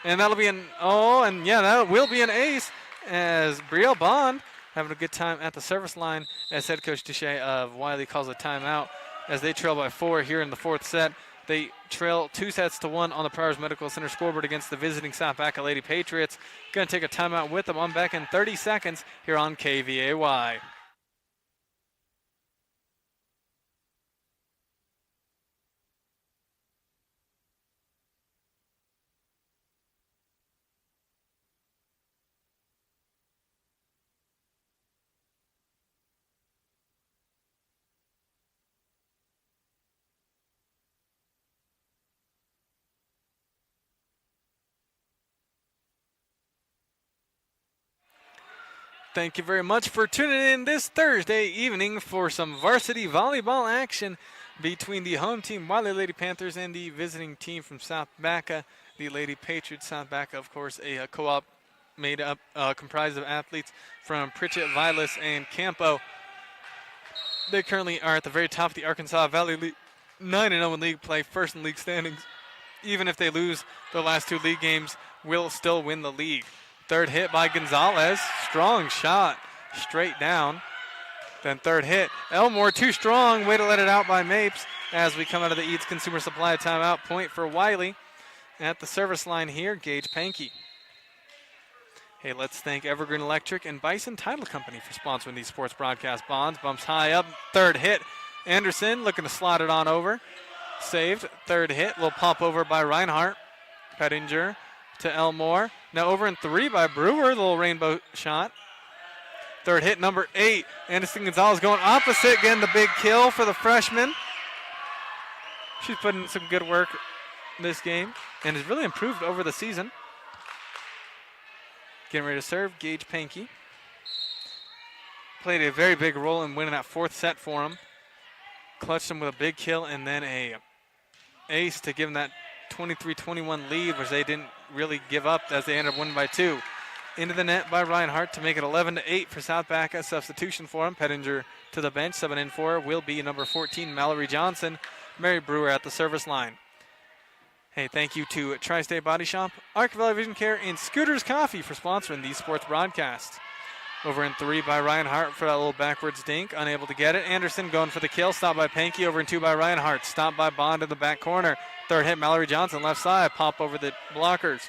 And that'll be that will be an ace as Brielle Bond having a good time at the service line as head coach Duche of Wiley calls a timeout as they trail by 4 here in the fourth set. They trail 2-1 on the Proverbs Medical Center scoreboard against the visiting South Baca Lady Patriots. Going to take a timeout with them. I'm back in 30 seconds here on KVAY. Thank you very much for tuning in this Thursday evening for some varsity volleyball action between the home team, Wiley Lady Panthers, and the visiting team from South Baca, the Lady Patriots. South Baca, of course, a co-op made up, comprised of athletes from Pritchett, Vilas, and Campo. They currently are at the very top of the Arkansas Valley League, 9-0 in league play, first in league standings. Even if they lose the last 2 league games, will still win the league. Third hit by Gonzalez. Strong shot, straight down. Then third hit. Elmore too strong. Way to let it out by Mapes as we come out of the Eads Consumer Supply timeout. Point for Wiley. At the service line here, Gage Pankey. Hey, let's thank Evergreen Electric and Bison Title Company for sponsoring these sports broadcast bonds. Bumps high up. Third hit. Anderson looking to slot it on over. Saved. Third hit. Little pop over by Reinhardt. Pettinger to Elmore. Now over in 3 by Brewer. Little rainbow shot. Third hit, number 8. Anderson Gonzalez going opposite, getting the big kill for the freshman. She's putting some good work this game and has really improved over the season. Getting ready to serve, Gage Pankey. Played a very big role in winning that 4th set for him. Clutched him with a big kill and then a ace to give him that 23-21 lead, which they didn't really give up as they ended up winning by 2. Into the net by Reinhardt to make it 11-8 for South Baca. Substitution for him. Pettinger to the bench. 7 in for will be number 14, Mallory Johnson. Mary Brewer at the service line. Hey, thank you to Tri-State Body Shop, Arc Valley Vision Care, and Scooters Coffee for sponsoring these sports broadcasts. Over in 3 by Reinhardt for that little backwards dink. Unable to get it. Anderson going for the kill. Stopped by Pankey. Over in 2 by Reinhardt. Stopped by Bond in the back corner. Third hit, Mallory Johnson, left side. Pop over the blockers.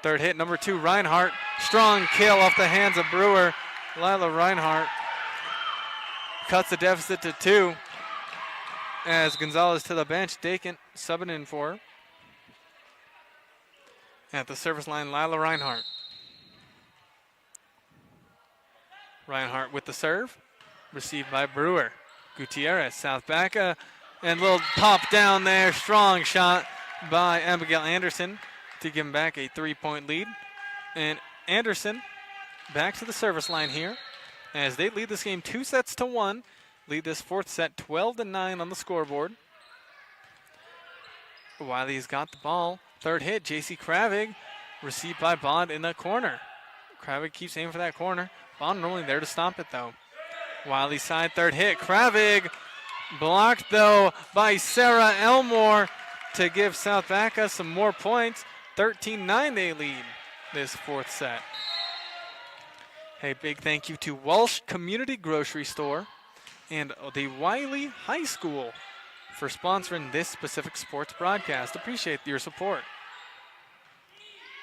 Third hit, number 2, Reinhardt. Strong kill off the hands of Brewer. Lila Reinhardt cuts the deficit to 2 as Gonzalez to the bench. Dakin subbing in for her. At the service line, Lila Reinhardt. Reinhardt with the serve. Received by Brewer. Gutierrez, South Baca. And little pop down there. Strong shot by Abigail Anderson to give him back a 3-point lead. And Anderson back to the service line here as they lead this game 2-1. Lead this 4th set 12-9 on the scoreboard. Wiley's got the ball. Third hit, J.C. Kravig, received by Bond in the corner. Kravig keeps aiming for that corner. Bond normally there to stop it though. Wiley side, third hit. Kravig blocked though by Sarah Elmore to give South Baca some more points. 13-9 they lead this 4th set. Hey, big thank you to Walsh Community Grocery Store and the Wiley High School for sponsoring this specific sports broadcast. Appreciate your support.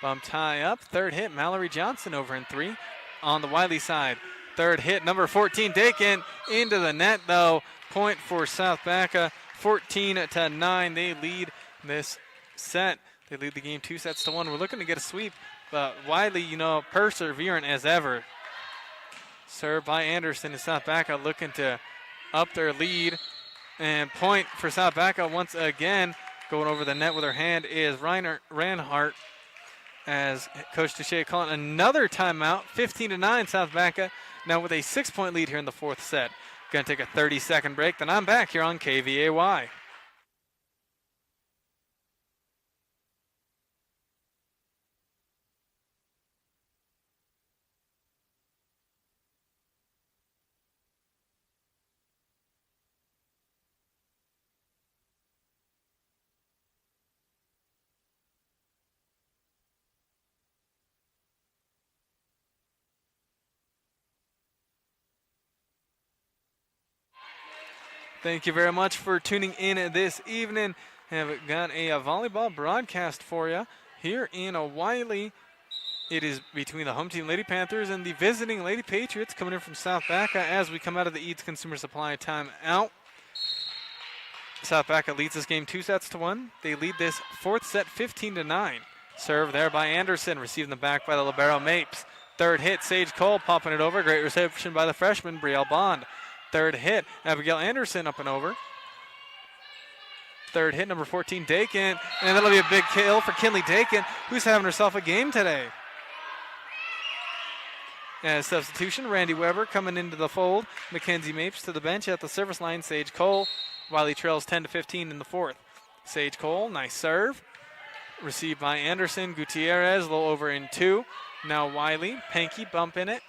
Bumped high up. Third hit, Mallory Johnson over in 3 on the Wiley side. Third hit, number 14, Dakin into the net though. Point for South Baca. 14-9. They lead this set. They lead the game 2-1. We're looking to get a sweep, but Wiley, perseverant as ever. Served by Anderson, and South Baca looking to up their lead. And point for South Baca once again. Going over the net with her hand is Reinhardt as Coach Duche calling another timeout. 15-9 South Baca now with a 6-point lead here in the 4th set. Going to take a 30-second break. Then I'm back here on KVAY. Thank you very much for tuning in this evening. Have got a volleyball broadcast for you here in Wiley. It is between the home team Lady Panthers and the visiting Lady Patriots coming in from South Baca as we come out of the Eads Consumer Supply timeout. South Baca leads this game 2-1. They lead this 4th set 15-9. Serve there by Anderson, receiving the back by the libero Mapes. Third hit, Sage Cole popping it over. Great reception by the freshman, Brielle Bond. Third hit, Abigail Anderson up and over. Third hit, number 14, Dakin. And that'll be a big kill for Kinley Dakin, who's having herself a game today. As substitution, Randy Weber coming into the fold. Mackenzie Mapes to the bench at the service line. Sage Cole. Wiley trails 10-15 in the fourth. Sage Cole, nice serve. Received by Anderson. Gutierrez, a little over in two. Now Wiley. Panky bumping it.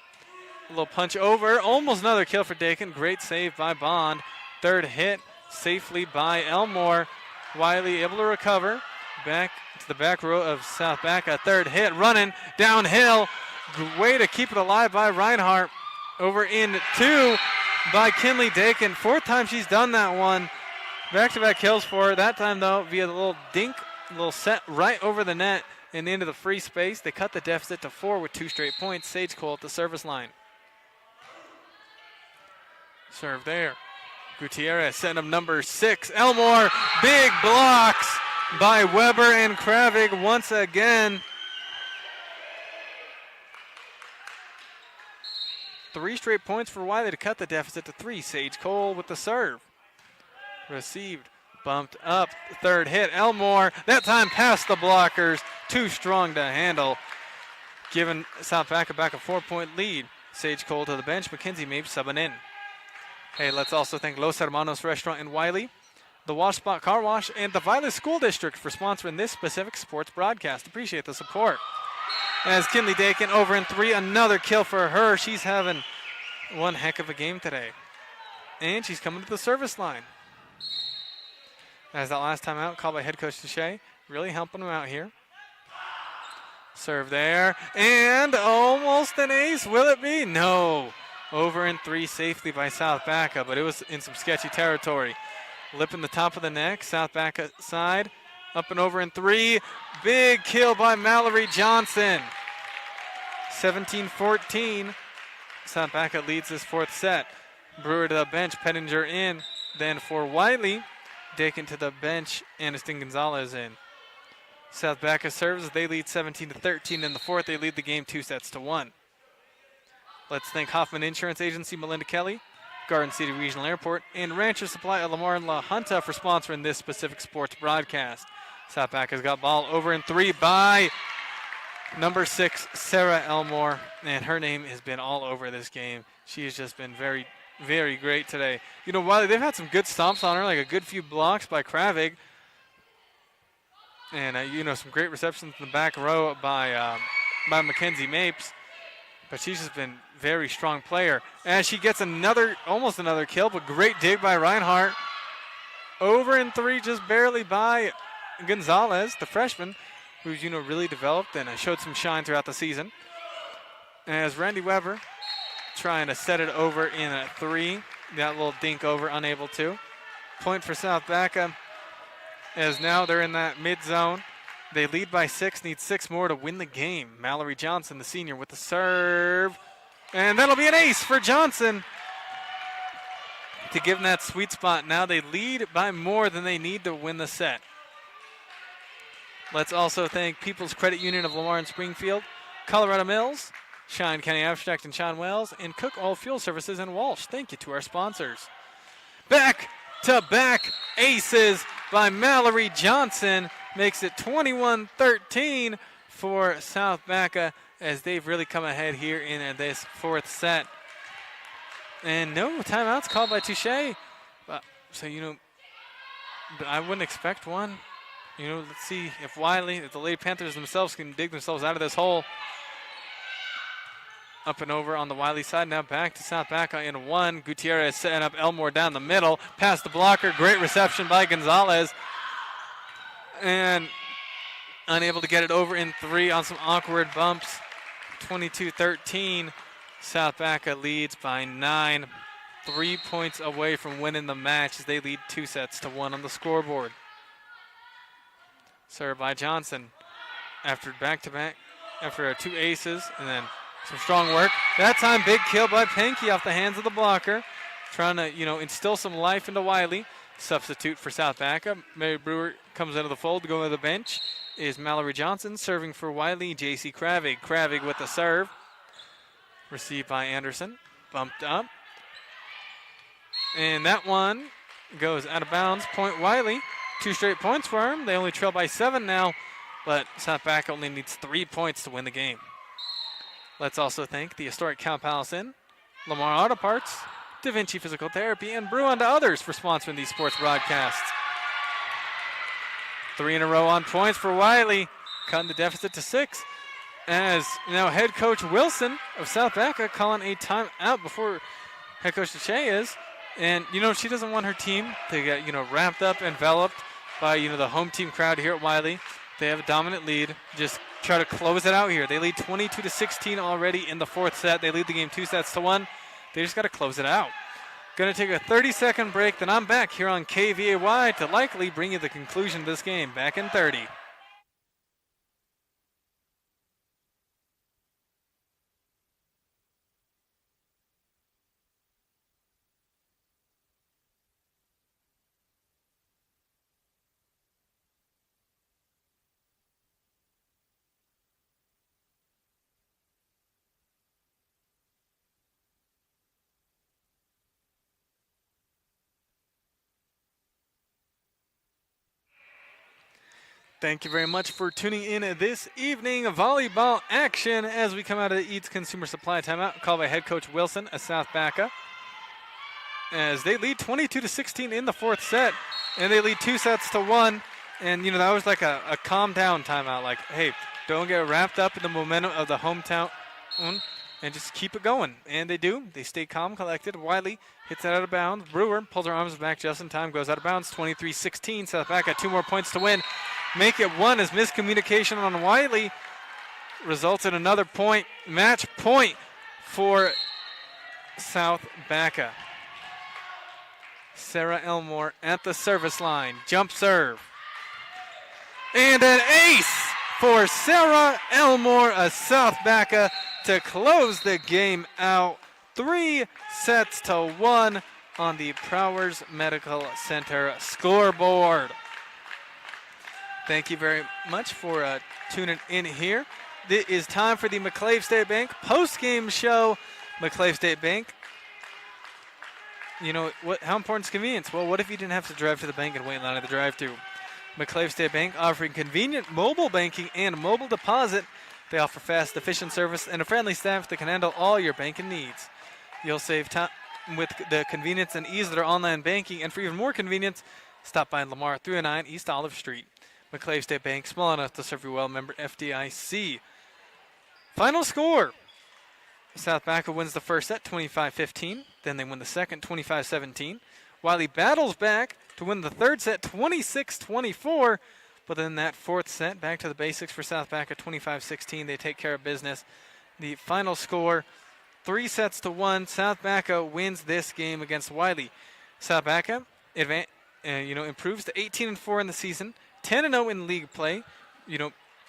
A little punch over. Almost another kill for Dakin. Great save by Bond. Third hit safely by Elmore. Wiley able to recover. Back to the back row of South Baca. Third hit running downhill. Way to keep it alive by Reinhardt. Over in two by Kinley Dakin. Fourth time she's done that one. Back-to-back kills for her. That time, though, via the little dink, little set right over the net and into the free space. They cut the deficit to 4 with 2 straight points. Sage Cole at the service line. Serve there. Gutierrez setting up number 6. Elmore, big blocks by Weber and Kravig once again. 3 straight points for Wiley to cut the deficit to 3. Sage Cole with the serve. Received, bumped up, third hit. Elmore, that time past the blockers. Too strong to handle. Giving South Baca back a 4-point lead. Sage Cole to the bench. Mackenzie Mapes subbing in. Hey, let's also thank Los Hermanos Restaurant in Wiley, the Wash Spot Car Wash, and the Violet School District for sponsoring this specific sports broadcast. Appreciate the support. As Kinley Dakin over in 3, another kill for her. She's having one heck of a game today. And she's coming to the service line. As that last time out, called by head coach Touche, really helping them out here. Serve there, and almost an ace. Will it be? No. Over in 3 safely by South Baca, but it was in some sketchy territory. Lip in the top of the neck, South Baca side. Up and over in 3. Big kill by Mallory Johnson. 17-14. South Baca leads this 4th set. Brewer to the bench, Pettinger in. Then for Wiley, Dakin to the bench, Aniston Gonzalez in. South Baca serves. They lead 17-13 in the 4th. They lead the game 2-1. Let's thank Hoffman Insurance Agency, Melinda Kelly, Garden City Regional Airport, and Rancher Supply of Lamar and La Junta for sponsoring this specific sports broadcast. South Baca's got ball over in 3 by number 6, Sarah Elmore, and her name has been all over this game. She has just been very, very great today. You know, Wiley, they've had some good stomps on her, like a good few blocks by Kravig, and some great receptions in the back row by Mackenzie Mapes. But she's just been very strong player. And she gets almost another kill, but great dig by Reinhardt. Over in 3, just barely by Gonzalez, the freshman, who's, really developed and showed some shine throughout the season. As Randy Weber trying to set it over in a 3. That little dink over, unable to. Point for South Baca, as now they're in that mid zone. They lead by 6, need 6 more to win the game. Mallory Johnson, the senior, with the serve. And that'll be an ace for Johnson to give them that sweet spot. Now they lead by more than they need to win the set. Let's also thank People's Credit Union of Lamar and Springfield, Colorado Mills, Cheyenne County Abstract and Sean Wells, and Cook All Fuel Services in Walsh. Thank you to our sponsors. Back-to-back aces by Mallory Johnson. Makes it 21-13 for South Baca as they've really come ahead here in this 4th set. And no timeouts called by Touche. So, I wouldn't expect one. Let's see if the Lady Panthers themselves can dig themselves out of this hole. Up and over on the Wiley side. Now back to South Baca in 1. Gutierrez setting up Elmore down the middle. Past the blocker. Great reception by Gonzalez. And unable to get it over in 3 on some awkward bumps. 22-13. South Baca leads by 9. 3 points away from winning the match as they lead 2-1 on the scoreboard. Served by Johnson after back-to-back, after 2 aces, and then some strong work. That time, big kill by Panky off the hands of the blocker. Trying to, instill some life into Wiley. Substitute for South Baca. Mary Brewer comes into the fold. Going to the bench is Mallory Johnson. Serving for Wiley, J.C. Kravig. Kravig with the serve. Received by Anderson. Bumped up. And that one goes out of bounds. Point Wiley. 2 straight points for him. They only trail by 7 now. But South Baca only needs 3 points to win the game. Let's also thank the historic Cow Palace Inn, Lamar Auto Parts, Da Vinci Physical Therapy, and Brew On to Others for sponsoring these sports broadcasts. 3 in a row on points for Wiley, cutting the deficit to 6. As now head coach Wilson of South Baca calling a timeout before head coach DeShay is. And, she doesn't want her team to get, wrapped up, enveloped by, the home team crowd here at Wiley. They have a dominant lead. Just try to close it out here. They lead 22-16 already in the 4th set. They lead the game 2-1. They just got to close it out. Going to take a 30-second break. Then I'm back here on KVAY to likely bring you the conclusion of this game. Back in 30. Thank you very much for tuning in this evening. Volleyball action as we come out of the Eats Consumer Supply timeout called by head coach Wilson of South Baca. As they lead 22-16 in the 4th set, and they lead 2-1. And, that was like a calm down timeout. Like, hey, don't get wrapped up in the momentum of the hometown and just keep it going. And they do. They stay calm, collected. Wiley hits it out of bounds. Brewer pulls her arms back just in time, goes out of bounds. 23-16. South Baca 2 more points to win. Make it 1 as miscommunication on Wiley results in another point. Match point for South Baca. Sarah Elmore at the service line. Jump serve. And an ace for Sarah Elmore of South Baca to close the game out. 3-1 on the Prowers Medical Center scoreboard. Thank you very much for tuning in here. It is time for the McClave State Bank post-game show. McClave State Bank, how important is convenience? Well, what if you didn't have to drive to the bank and wait in line at the drive-thru? McClave State Bank offering convenient mobile banking and mobile deposit. They offer fast, efficient service and a friendly staff that can handle all your banking needs. You'll save time with the convenience and ease of their online banking, and for even more convenience, stop by in Lamar 309 East Olive Street. McClave State Bank, small enough to serve you well, member FDIC. Final score. South Baca wins the first set, 25-15. Then they win the second, 25-17. Wiley battles back to win the third set, 26-24. But then that 4th set, back to the basics for South Baca, 25-16. They take care of business. The final score, 3-1. South Baca wins this game against Wiley. South Baca improves to 18-4 in the season. 10-0 in league play,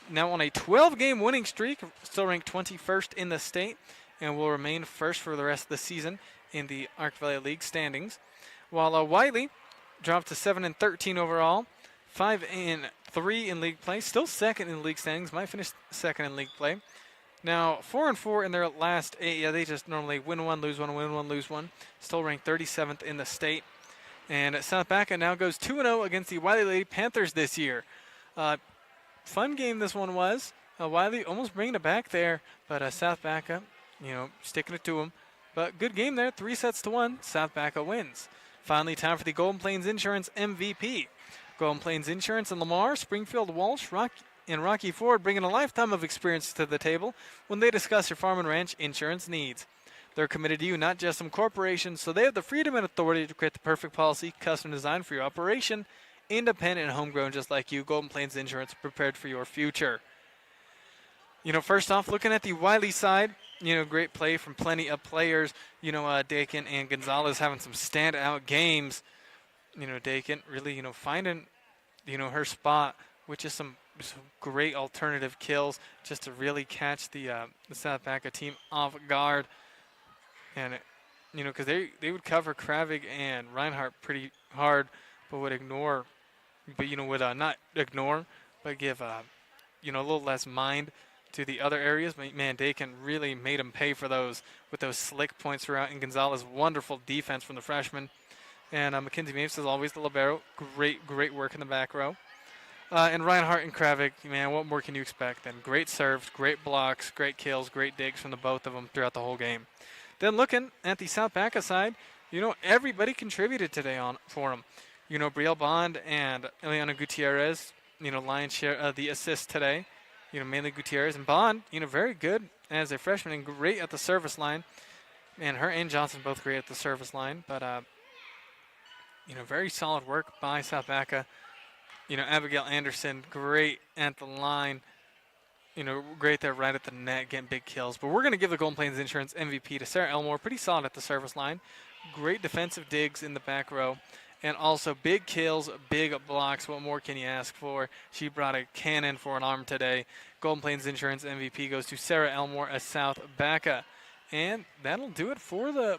now on a 12-game winning streak, still ranked 21st in the state, and will remain first for the rest of the season in the Arc Valley League standings. While Wiley dropped to 7-13 overall, 5-3 in league play, still second in league standings, might finish second in league play. Now 4-4 in their last 8. Yeah, they just normally win 1, lose 1, win 1, lose 1. Still ranked 37th in the state. And South Baca now goes 2-0 against the Wiley Lady Panthers this year. Fun game this one was. Wiley almost bringing it back there, but South Baca, sticking it to them. But good game there, 3-1. South Baca wins. Finally, time for the Golden Plains Insurance MVP. Golden Plains Insurance in Lamar, Springfield, Walsh, and Rocky Ford bringing a lifetime of experience to the table when they discuss your farm and ranch insurance needs. They're committed to you, not just some corporations, so they have the freedom and authority to create the perfect policy, custom designed for your operation, independent and homegrown just like you. Golden Plains Insurance, prepared for your future. First off, looking at the Wiley side, great play from plenty of players. Dakin and Gonzalez having some standout games. Dakin really, finding, her spot, which is some great alternative kills just to really catch the South Baca team off guard. And, because they would cover Kravig and Reinhardt pretty hard, but would ignore, not ignore, but give, a little less mind to the other areas. But, man, Dakin really made him pay for those with those slick points throughout. And Gonzalez, wonderful defense from the freshman. And Mackenzie Mapes, as always, the libero. Great work in the back row. And Reinhardt and Kravik, man, what more can you expect? Then great serves, great blocks, great kills, great digs from the both of them throughout the whole game. Then looking at the South Baca side, everybody contributed today for them. Brielle Bond and Eliana Gutierrez, lion's share of the assists today. Mainly Gutierrez and Bond, very good as a freshman and great at the service line. And her and Johnson both great at the service line. But, very solid work by South Baca. Abigail Anderson, great at the line. Great there right at the net, getting big kills. But we're going to give the Golden Plains Insurance MVP to Sarah Elmore. Pretty solid at the service line. Great defensive digs in the back row. And also big kills, big blocks. What more can you ask for? She brought a cannon for an arm today. Golden Plains Insurance MVP goes to Sarah Elmore at South Baca. And that'll do it for the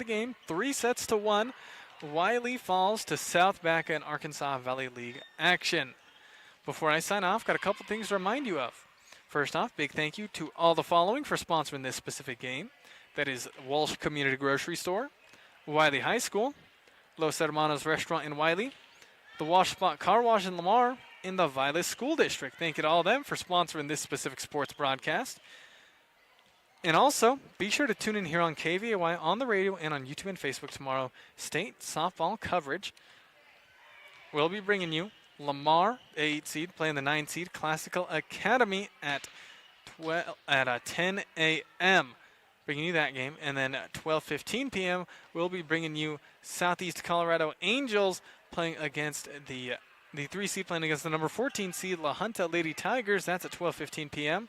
game. 3-1. Wiley falls to South Baca and Arkansas Valley League action. Before I sign off, got a couple things to remind you of. First off, big thank you to all the following for sponsoring this specific game. That is Walsh Community Grocery Store, Wiley High School, Los Hermanos Restaurant in Wiley, the Wash Spot Car Wash in Lamar, and the Violet School District. Thank you to all of them for sponsoring this specific sports broadcast. And also, be sure to tune in here on KVAY on the radio and on YouTube and Facebook tomorrow. State softball coverage. We'll be bringing you Lamar, 8 seed, playing the 9 seed Classical Academy at 10 a.m. Bringing you that game. And then at 12:15 p.m., we'll be bringing you Southeast Colorado Angels playing against the 3 seed, playing against the number 14 seed La Junta Lady Tigers. That's at 12:15 p.m.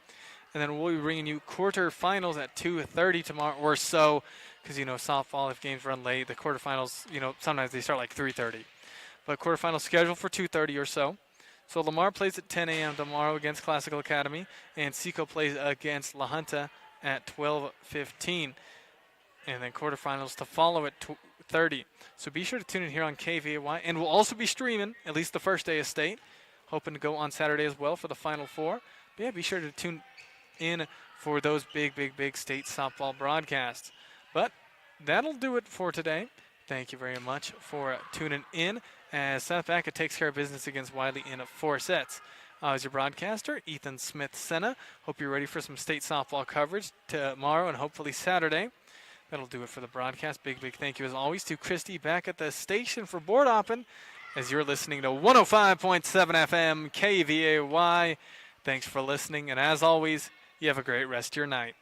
And then we'll be bringing you quarterfinals at 2:30 tomorrow or so, because, softball, if games run late, the quarterfinals, sometimes they start like 3:30. But quarterfinal scheduled for 2:30 or so. So Lamar plays at 10 a.m. tomorrow against Classical Academy, and Seco plays against La Junta at 12:15. And then quarterfinals to follow at 2:30. So be sure to tune in here on KVAY, and we'll also be streaming at least the first day of state. Hoping to go on Saturday as well for the Final Four. But yeah, be sure to tune in for those big state softball broadcasts. But that'll do it for today. Thank you very much for tuning in as South Baca takes care of business against Wiley in 4 sets. As your broadcaster, Ethan Smith-Senna. Hope you're ready for some state softball coverage tomorrow and hopefully Saturday. That'll do it for the broadcast. Big thank you as always to Christy back at the station for board hopping as you're listening to 105.7 FM KVAY. Thanks for listening, and as always, you have a great rest of your night.